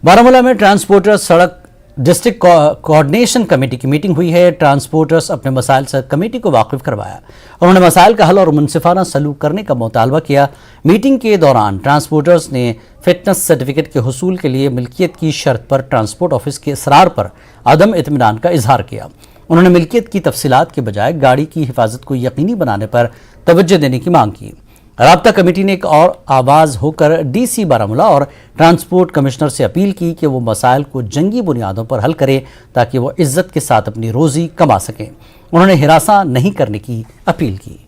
बारामूला में ट्रांसपोर्टर सड़क डिस्ट्रिक्ट कोऑर्डिनेशन कमेटी की मीटिंग हुई है। ट्रांसपोर्टर्स अपने मसाइल से कमेटी को वाकिफ करवाया। उन्होंने मसाइल का हल और मुनसिफाना सलूक करने का मुतालबा किया। मीटिंग के दौरान ट्रांसपोर्टर्स ने फिटनेस सर्टिफिकेट के हुसूल के लिए मिल्कियत की शर्त पर ट्रांसपोर्ट ऑफिस के इसरार पर अदम इत्मीनान का इजहार किया। उन्होंने मिल्कियत की तफसीलात के बजाय गाड़ी की हिफाजत को यकीनी बनाने पर तवज्जो देने की मांग की। राब्ता कमेटी ने एक और आवाज़ होकर डीसी बारामूला और ट्रांसपोर्ट कमिश्नर से अपील की कि वो मसाइल को जंगी बुनियादों पर हल करे ताकि वो इज्जत के साथ अपनी रोजी कमा सकें। उन्होंने हिरासा नहीं करने की अपील की।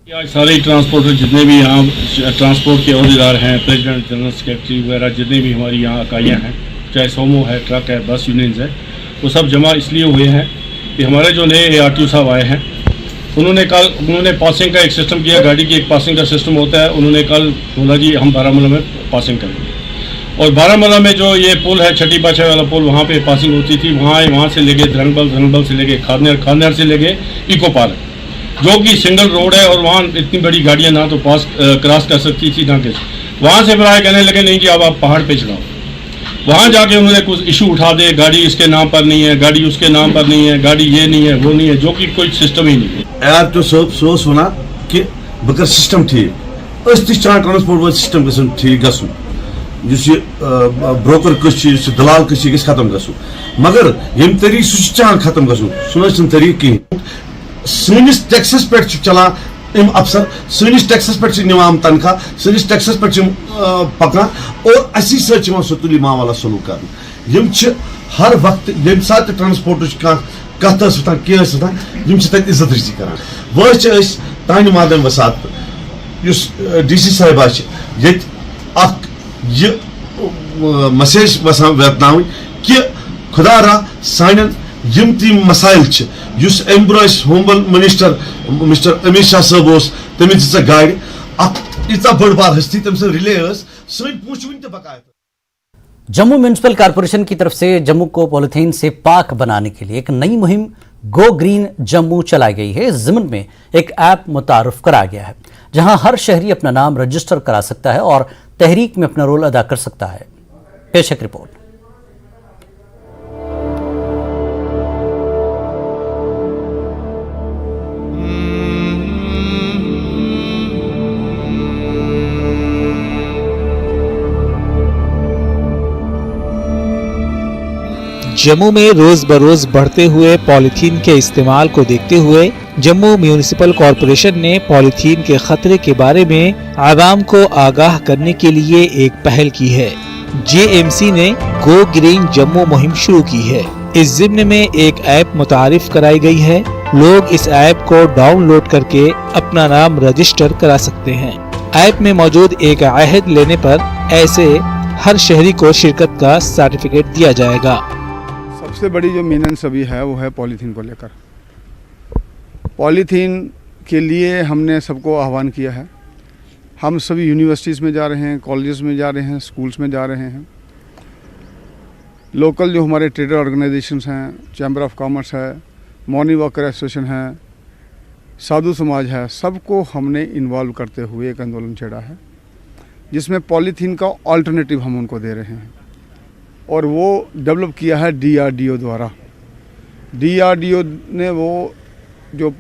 आज सारे ट्रांसपोर्टर जितने भी यहाँ ट्रांसपोर्ट के अहदेदार हैं, प्रेसिडेंट, जनरल सेक्रेटरी वगैरह जितने भी हमारी यहाँ इकाइयाँ हैं, चाहे सोमो है, ट्रक है, बस यूनियंस है, वो सब जमा इसलिए हुए हैं कि हमारे जो नए ARTO साहब आए हैं उन्होंने पासिंग का एक सिस्टम किया, गाड़ी की एक पासिंग का सिस्टम होता है। उन्होंने कल बोला जी हम बारामूला में पासिंग करेंगे और बारामूला में जो ये पुल है छठी पाछे वाला पुल, वहाँ पे पासिंग होती थी। वहाँ से लेके धरंगबल से लेके खानेर से लेके इको पार्क, जो कि सिंगल रोड है और वहाँ इतनी बड़ी गाड़ियाँ ना तो पास क्रॉस कर सकती थी ना किस। वहाँ से फिर कहने लगे नहीं जी अब आप पहाड़ पे चलाओ। वहाँ जाके उन्होंने कुछ इशू उठा दे, गाड़ी इसके नाम पर नहीं है, गाड़ी उसके नाम पर नहीं है, गाड़ी ये नहीं है, वो नहीं है, जो कि कोई सिस्टम ही नहीं है। ARTO सोच वना कि बह कर सिस्टम ठीक चाह ट्रांसपोर्ट वो सिस्टम गसन ठीक गसन ब्रोकर कस दलाल कस गस खत्म गसन, मगर यम तरीक सह चाह खत्म गसन सह तरीक कहीं। सनिस टैक्सस पे चलान इम अफसर, सनिस टैक्सस पे निवान तनख्वाह, सनिस टैक्सस पे पकान और असी सतुली मामला सलूक कर। हर वक्त ये सात ट्रांसपोर्ट कत कह इज्जत रिजी कर। वह तान मादम वसात DC साहब ये मैसेज वसान वतन कि खुदा रा सान यम तम मसाइल एम ब्रो home minister mister Amit Shah साहब तमिस दिख गाड़ ईच बड़ बार हस्ती तम रिले सन पूछ वन बकाया। जम्मू म्यूनिसिपल कॉरपोरेशन की तरफ से जम्मू को पॉलिथीन से पाक बनाने के लिए एक नई मुहिम गो ग्रीन जम्मू चलाई गई है। इस ज़िम्न में एक ऐप मुतारफ कराया गया है जहां हर शहरी अपना नाम रजिस्टर करा सकता है और तहरीक में अपना रोल अदा कर सकता है। पेश एक रिपोर्ट। जम्मू में रोज बरोज बढ़ते हुए पॉलीथीन के इस्तेमाल को देखते हुए जम्मू म्यूनिसिपल कॉरपोरेशन ने पॉलीथीन के खतरे के बारे में आवाम को आगाह करने के लिए एक पहल की है। JMC ने गो ग्रीन जम्मू मुहिम शुरू की है। इस ज़िम्न में एक ऐप मुतारिफ कराई गई है। लोग इस ऐप को डाउनलोड करके अपना नाम रजिस्टर करा सकते हैं। ऐप में मौजूद एक अहद लेने पर ऐसे हर शहरी को शिरकत का सर्टिफिकेट दिया जाएगा। सबसे बड़ी जो मीनेंस अभी है वो है पॉलीथीन को लेकर। पॉलीथीन के लिए हमने सबको आह्वान किया है। हम सभी यूनिवर्सिटीज़ में जा रहे हैं, कॉलेजेस में जा रहे हैं, स्कूल्स में जा रहे हैं। लोकल जो हमारे ट्रेडर ऑर्गेनाइजेशंस हैं, चैम्बर ऑफ कॉमर्स है, मॉर्निंग वॉकर एसोसिएशन है, साधु समाज है, सबको हमने इन्वॉल्व करते हुए एक आंदोलन छेड़ा है जिसमें पॉलीथीन का ऑल्टरनेटिव हम उनको दे रहे हैं और वो डेवलप किया है DRDO द्वारा। DRDO ने वो जो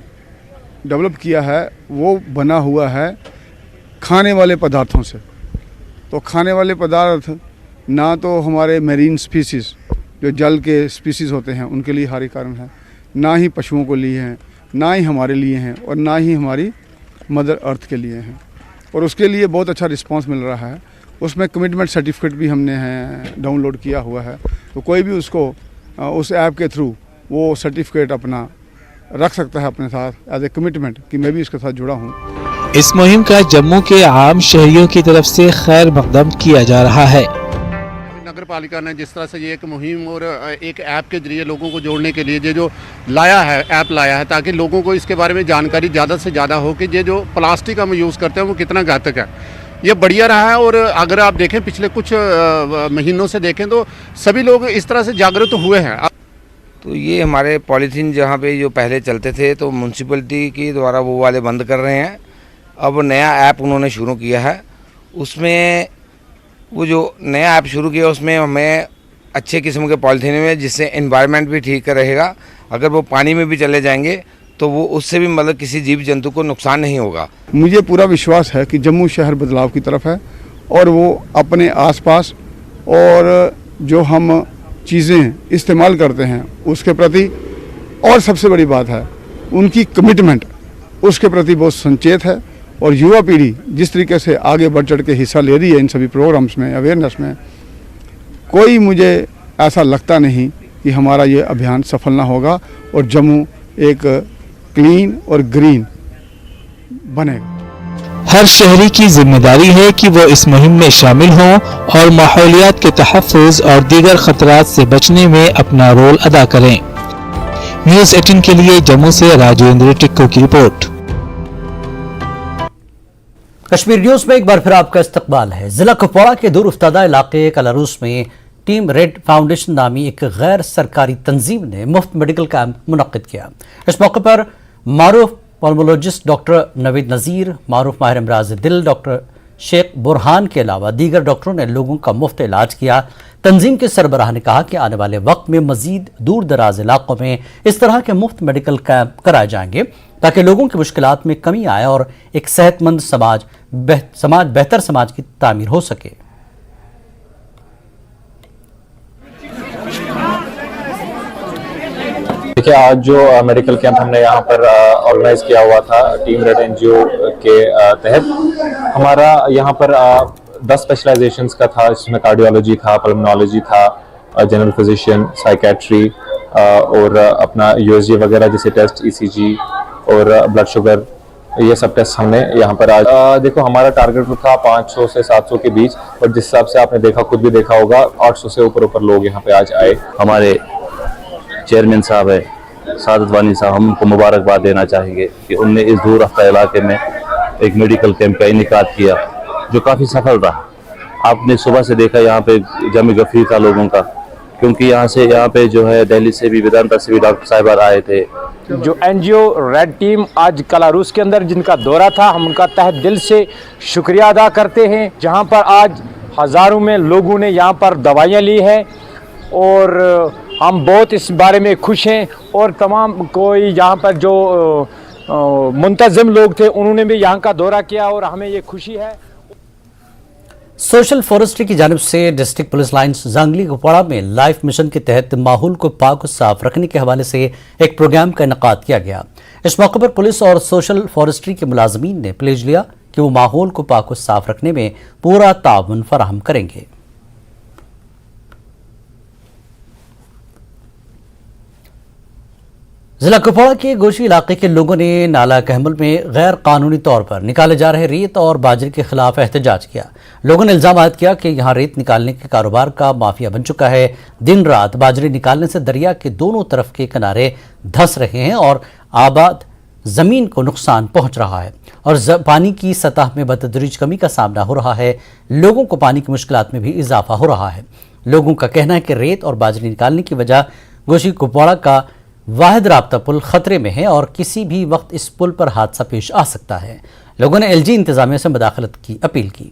डेवलप किया है वो बना हुआ है खाने वाले पदार्थों से। तो खाने वाले पदार्थ ना तो हमारे मेरीन स्पीसीज़ जो जल के स्पीसीज़ होते हैं उनके लिए हानिकारक है, ना ही पशुओं को लिए हैं, ना ही हमारे लिए हैं और ना ही हमारी मदर अर्थ के लिए हैं। और उसके लिए बहुत अच्छा रिस्पांस मिल रहा है। उसमें कमिटमेंट सर्टिफिकेट भी हमने डाउनलोड किया हुआ है, तो कोई भी उसको उस ऐप के थ्रू वो सर्टिफिकेट अपना रख सकता है अपने साथ एज ए कमिटमेंट कि मैं भी इसके साथ जुड़ा हूँ। इस मुहिम का जम्मू के आम शहरियों की तरफ से खैर मकदम किया जा रहा है। नगर पालिका ने जिस तरह से ये एक मुहिम और एक ऐप के जरिए लोगों को जोड़ने के लिए ये जो लाया है, ऐप लाया है, ताकि लोगों को इसके बारे में जानकारी ज़्यादा से ज़्यादा हो कि ये जो प्लास्टिक हम यूज़ करते हैं वो कितना घातक है, ये बढ़िया रहा है। और अगर आप देखें पिछले कुछ महीनों से देखें तो सभी लोग इस तरह से जागरूक हुए हैं। तो ये हमारे पॉलीथीन जहाँ पे जो पहले चलते थे तो म्यूनसिपलिटी के द्वारा वो वाले बंद कर रहे हैं। अब नया ऐप उन्होंने शुरू किया है, उसमें वो जो नया ऐप शुरू किया उसमें हमें अच्छे किस्म के पॉलीथीन में, जिससे एनवायरनमेंट भी ठीक रहेगा। अगर वो पानी में भी चले जाएंगे तो वो उससे भी मतलब किसी जीव जंतु को नुकसान नहीं होगा। मुझे पूरा विश्वास है कि जम्मू शहर बदलाव की तरफ है और वो अपने आसपास और जो हम चीज़ें इस्तेमाल करते हैं उसके प्रति, और सबसे बड़ी बात है उनकी कमिटमेंट उसके प्रति बहुत संचेत है। और युवा पीढ़ी जिस तरीके से आगे बढ़ चढ़ के हिस्सा ले रही है इन सभी प्रोग्राम्स में, अवेयरनेस में, कोई मुझे ऐसा लगता नहीं कि हमारा ये अभियान सफल ना होगा और जम्मू एक क्लीन और ग्रीन बनेगा। हर शहरी की जिम्मेदारी है कि वो इस मुहिम में शामिल हों और माहौलियात के तहफ़्फ़ुज़ और दीगर खतरात से बचने में अपना रोल अदा करें। न्यूज़ 18 के लिए जम्मू से राजेंद्र टिक्को की रिपोर्ट। कश्मीर न्यूज में एक बार फिर आपका इस्तकबाल है। जिला कुपवाड़ा के दूर उफ्तादा इलाके कलारूस में टीम रेड फाउंडेशन नामी एक गैर सरकारी तंजीम ने मुफ्त मेडिकल कैंप मुनक्किद किया। इस मौके पर मारूफ पल्मोलॉजिस्ट डॉक्टर नवीद नज़ीर, मारूफ माहिर अमराज दिल डॉक्टर शेख बुरहान के अलावा दीगर डॉक्टरों ने लोगों का मुफ्त इलाज किया। तंजीम के सरबराह ने कहा कि आने वाले वक्त में मजीद दूर दराज इलाकों में इस तरह के मुफ्त मेडिकल कैंप कराए जाएंगे ताकि लोगों की मुश्किलात में कमी आए और एक सेहतमंद बेहतर समाज की तामीर हो सके। देखिए, आज जो मेडिकल कैंप हमने यहाँ पर ऑर्गेनाइज किया हुआ था टीम रेड NGO के तहत, हमारा यहाँ पर 10 स्पेशलाइजेशंस का था, जिसमें कार्डियोलॉजी था, पल्मोनोलॉजी था, जनरल फिजिशियन, साइकेट्री और अपना USG वगैरह जैसे टेस्ट, ECG और ब्लड शुगर, ये सब टेस्ट हमने यहाँ पर आज देखो हमारा टारगेट था 500 से 700 के बीच, और जिस हिसाब से आपने देखा, खुद भी देखा होगा, 800 से ऊपर लोग यहाँ पे आज आए। हमारे चेयरमैन साहब है सादत वानी साहब, हम उनको मुबारकबाद देना चाहेंगे कि उनने इस दूर रफ्ता इलाके में एक मेडिकल कैंप का इनेकाद किया जो काफ़ी सफल रहा। आपने सुबह से देखा यहाँ पे जमी गफीर था लोगों का, क्योंकि यहाँ पे जो है दिल्ली से भी, वेदांता से भी डॉक्टर साहिबान आए थे। जो NGO रेड टीम आज कलारूस के अंदर जिनका दौरा था, हम उनका तहे दिल से शुक्रिया अदा करते हैं, जहाँ पर आज हज़ारों में लोगों ने यहाँ पर दवाइयाँ ली हैं और हम बहुत इस बारे में खुश हैं। और तमाम कोई यहाँ पर जो मुंतज़िम लोग थे उन्होंने भी यहाँ का दौरा किया और हमें ये खुशी है। सोशल फॉरेस्ट्री की जानिब से डिस्ट्रिक्ट पुलिस लाइन्स जांगली कुपवाड़ा में लाइफ मिशन के तहत माहौल को पाक और साफ रखने के हवाले से एक प्रोग्राम का इनेकाद किया गया। इस मौके पर पुलिस और सोशल फॉरेस्ट्री के मुलाजमीन ने प्लेज लिया कि वो माहौल को पाक और साफ रखने में पूरा ताउन फराहम करेंगे। जिला कुपवाड़ा के गोशी इलाके के लोगों ने नाला कहमल में गैर कानूनी तौर पर निकाले जा रहे रेत और बाजरे के खिलाफ एहतजाज किया। लोगों ने इल्जाम आयद किया कि यहाँ रेत निकालने के कारोबार का माफिया बन चुका है। दिन रात बाजरे निकालने से दरिया के दोनों तरफ के किनारे धंस रहे हैं और आबाद जमीन को नुकसान पहुंच रहा है और पानी की सतह में बतदरीज कमी का सामना हो रहा है। लोगों को पानी की मुश्किलात में भी इजाफा हो रहा है। लोगों का कहना है कि रेत और बाजरे निकालने की वजह गोशी कुपवाड़ा का वाहिद राब्ता पुल खतरे में है और किसी भी वक्त इस पुल पर हादसा पेश आ सकता है। लोगों ने एलजी इंतजामिया से मुदाखलत की अपील की।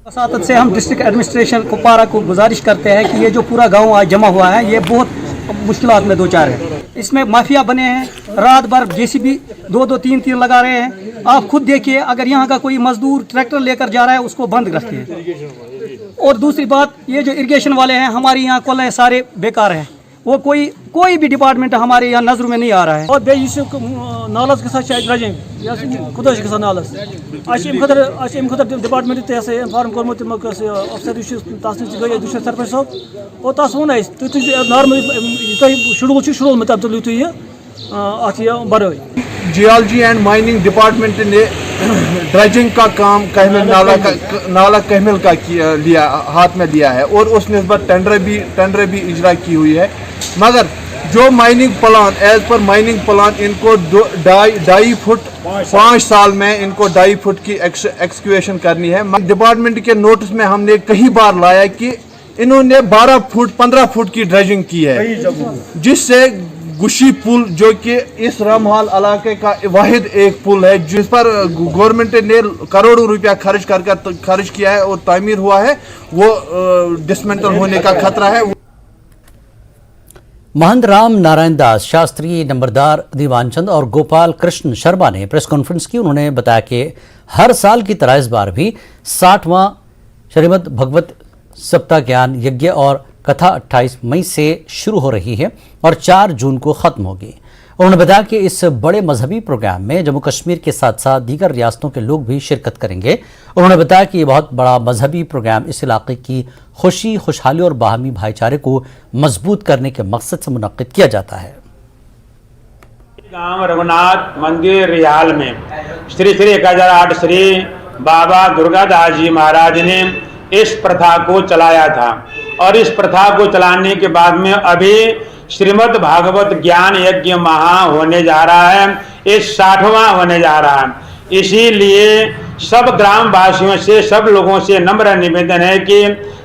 वसातत से हम डिस्ट्रिक्ट एडमिनिस्ट्रेशन कुपवारा को गुजारिश करते हैं कि ये जो पूरा गांव आज जमा हुआ है ये बहुत मुश्किलात में दो चार है। इसमें माफिया बने हैं, रात भर जेसीबी 2-2 3-3 लगा रहे हैं। आप खुद देखिए, अगर यहाँ का कोई मजदूर ट्रैक्टर लेकर जा रहा है उसको बंद रखते हैं। और दूसरी बात, ये जो इरिगेशन वाले हैं हमारे यहाँ कोल सारे बेकार हैं, वो कोई भी डिपार्टमेंट हमारे यहाँ नजर में नहीं आ रहा है। और बेस नालस ग खुद ग नालस खतर डिपार्टमेंट तह इन्फॉर्म कोर्मुत अफसर गई सरपंच साहब और तस वो तुम नॉर्मल शेड्यूल शेड्यूल में तब्दील तुम अत बढ़ो। जियोलॉजी एंड माइनिंग डिपार्टमेंट ने ड्रेजिंग का काम कहमिल नाला कहमिल का लिया हाथ में लिया है और उस निस्बत टेंडर भी इजरा की हुई है। मगर जो mining plan as per mining plan इनको 2.5 फुट 5 साल में इनको 2.5 फुट की एक्सक्यूएशन करनी है। डिपार्टमेंट के नोटिस में हमने कई बार लाया कि इन्होंने 12 फुट 15 फुट की ड्रेजिंग की है, जिससे गुशी पुल जो कि इस रमहाल इलाके का वाहिद एक पुल है जिस पर गवर्नमेंट ने करोड़ों रुपया खर्च किया है और तामीर हुआ है, वो डिसमेंटल होने का खतरा है। महंत राम नारायण दास शास्त्री, नंबरदार दीवानचंद और गोपाल कृष्ण शर्मा ने प्रेस कॉन्फ्रेंस की। उन्होंने बताया कि हर साल की तरह इस बार भी 60वां श्रीमद् भगवत सप्ताह ज्ञान यज्ञ और कथा 28 मई से शुरू हो रही है और 4 जून को ख़त्म होगी। उन्होंने बताया कि इस बड़े मजहबी प्रोग्राम में जम्मू कश्मीर के साथ साथ दीगर रियासतों के लोग भी शिरकत करेंगे। उन्होंने बताया कि ये बहुत बड़ा मजहबी प्रोग्राम इस इलाके की खुशी, खुशहाली और बाहमी भाईचारे को मजबूत करने के मकसद से मुनक्किद किया जाता है। गांव रघुनाथ मंदिर रियाल में श्री 1008 श्री बाबा दुर्गादास जी महाराज ने इस प्रथा को चलाया था और इस प्रथा को चलाने के बाद में अभी श्रीमद् भागवत ज्ञान यज्ञ महा होने जा रहा है, इस 60वां होने जा रहा है। इसीलिए सब ग्राम वासियों से, सब लोगों से नम्र निवेदन है कि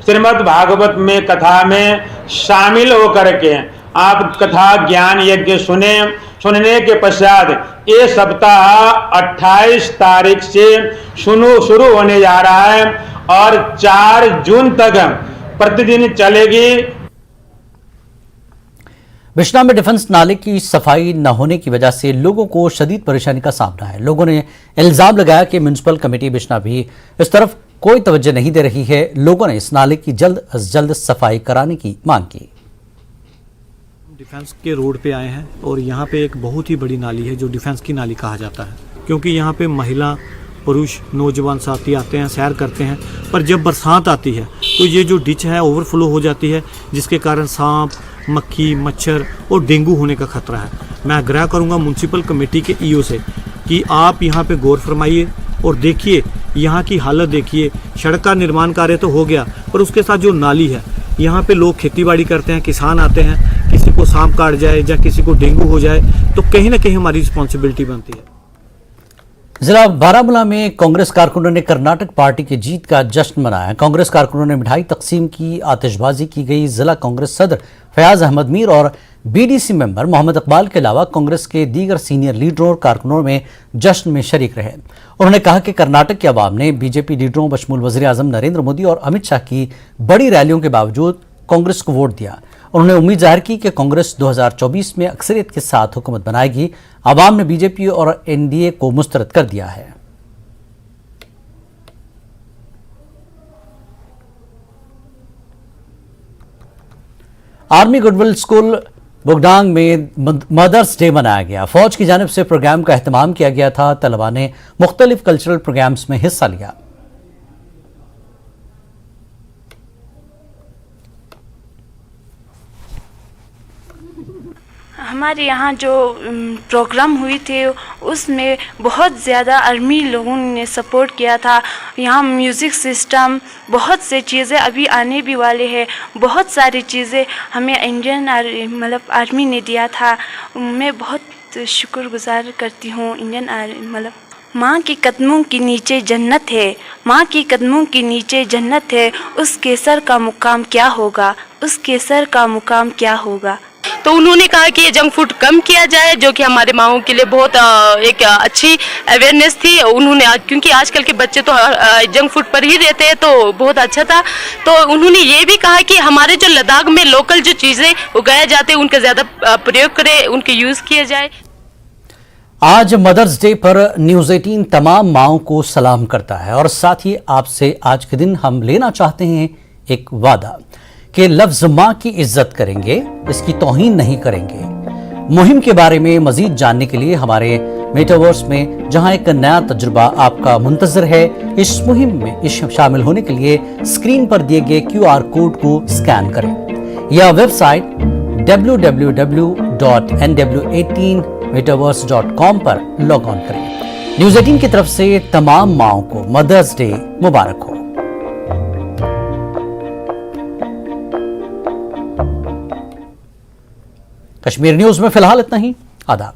श्रीमद् भागवत में कथा में शामिल होकर के आप कथा ज्ञान यज्ञ सुनने के पश्चात ये सप्ताह 28 तारीख से शुरू होने जा रहा है और 4 जून तक प्रतिदिन चलेगी। बिश्ना में डिफेंस नाले की सफाई न होने की वजह से लोगों को शदीद परेशानी का सामना है। लोगों ने इल्जाम लगाया कि म्यूनिसिपल कमेटी बिश्ना भी इस तरफ कोई तवज्जो नहीं दे रही है। लोगों ने इस नाले की जल्द अज जल्द सफाई कराने की मांग की। डिफेंस के रोड पे आए हैं और यहाँ पे एक बहुत ही बड़ी नाली है जो डिफेंस की नाली कहा जाता है, क्योंकि यहाँ पे महिला पुरुष नौजवान साथी आते हैं, सैर करते हैं, पर जब बरसात आती है तो ये जो डिच है ओवरफ्लो हो जाती है, जिसके कारण सांप, मक्खी, मच्छर और डेंगू होने का खतरा है। मैं आग्रह करूंगा म्यूनिसिपल कमेटी के ईओ से कि आप यहाँ पे गौर फरमाइए और देखिए यहाँ की हालत देखिए। सड़क का निर्माण कार्य तो हो गया, पर उसके साथ जो नाली है, यहाँ पे लोग खेतीबाड़ी करते हैं, किसान आते हैं, किसी को सांप काट जाए या किसी को डेंगू हो जाए तो कहीं ना कहीं हमारी रिस्पॉन्सिबिलिटी बनती है। जिला बारामूला में कांग्रेस कारकुनों ने कर्नाटक पार्टी की जीत का जश्न मनाया। कांग्रेस कारकुनों ने मिठाई तकसीम की, आतिशबाजी की गई। जिला कांग्रेस सदर फयाज अहमद मीर और बीडीसी मेंबर मोहम्मद इकबाल के अलावा कांग्रेस के दीगर सीनियर लीडरों और कारकुनों में जश्न में शरीक रहे। उन्होंने कहा कि कर्नाटक के अवाम ने बीजेपी लीडरों बशमूल वज़ीर आज़म नरेंद्र मोदी और अमित शाह की बड़ी रैलियों के बावजूद कांग्रेस को वोट दिया। उन्होंने उम्मीद जाहिर की कि कांग्रेस 2024 में अक्सरियत के साथ हुकूमत बनाएगी। अवाम ने बीजेपी और एनडीए को मुस्तरद कर दिया है। आर्मी गुडविल स्कूल बुगडांग में मदर्स डे मनाया गया। फौज की जानिब से प्रोग्राम का एहतमाम किया गया था। तलबा ने मुख्तलिफ कल्चरल प्रोग्राम्स में हिस्सा लिया। हमारे यहाँ जो प्रोग्राम हुई थे उसमें बहुत ज़्यादा आर्मी लोगों ने सपोर्ट किया था। यहाँ म्यूज़िक सिस्टम, बहुत से चीज़ें अभी आने भी वाले हैं। बहुत सारी चीज़ें हमें इंडियन आर्मी ने दिया था। मैं बहुत शुक्रगुजार करती हूँ इंडियन माँ के कदमों के नीचे जन्नत है, माँ के कदमों के नीचे जन्नत है, उस केसर का मुकाम क्या होगा, उस केसर का मुकाम क्या होगा। तो उन्होंने कहा कि ये जंक फूड कम किया जाए, जो कि हमारे माओं के लिए बहुत एक अच्छी अवेयरनेस थी। उन्होंने क्योंकि आजकल के बच्चे तो जंक फूड पर ही रहते हैं, तो बहुत अच्छा था। तो उन्होंने ये भी कहा कि हमारे जो लद्दाख में लोकल जो चीज़ें उगाए जाते हैं उनका ज़्यादा प्रयोग करें, उनके यूज़ किया जाए। आज मदर्स डे पर न्यूज़ 18 तमाम माओं को सलाम करता है और साथ ही आपसे आज के दिन हम लेना चाहते हैं एक वादा कि लफ्ज़ माँ की इज्जत करेंगे, इसकी तौहीन नहीं करेंगे। मुहिम के बारे में मजीद जानने के लिए हमारे मेटावर्स में जहां एक नया तजुर्बा आपका मुंतजर है, इस मुहिम में शामिल होने के लिए स्क्रीन पर दिए गए QR कोड को स्कैन करें या वेबसाइट www.nw18metaverse.com पर लॉग ऑन करें। न्यूज़ 18 की तरफ से तमाम माओं को मदर्स डे मुबारक हो। कश्मीर न्यूज में फिलहाल इतना ही। आदाब।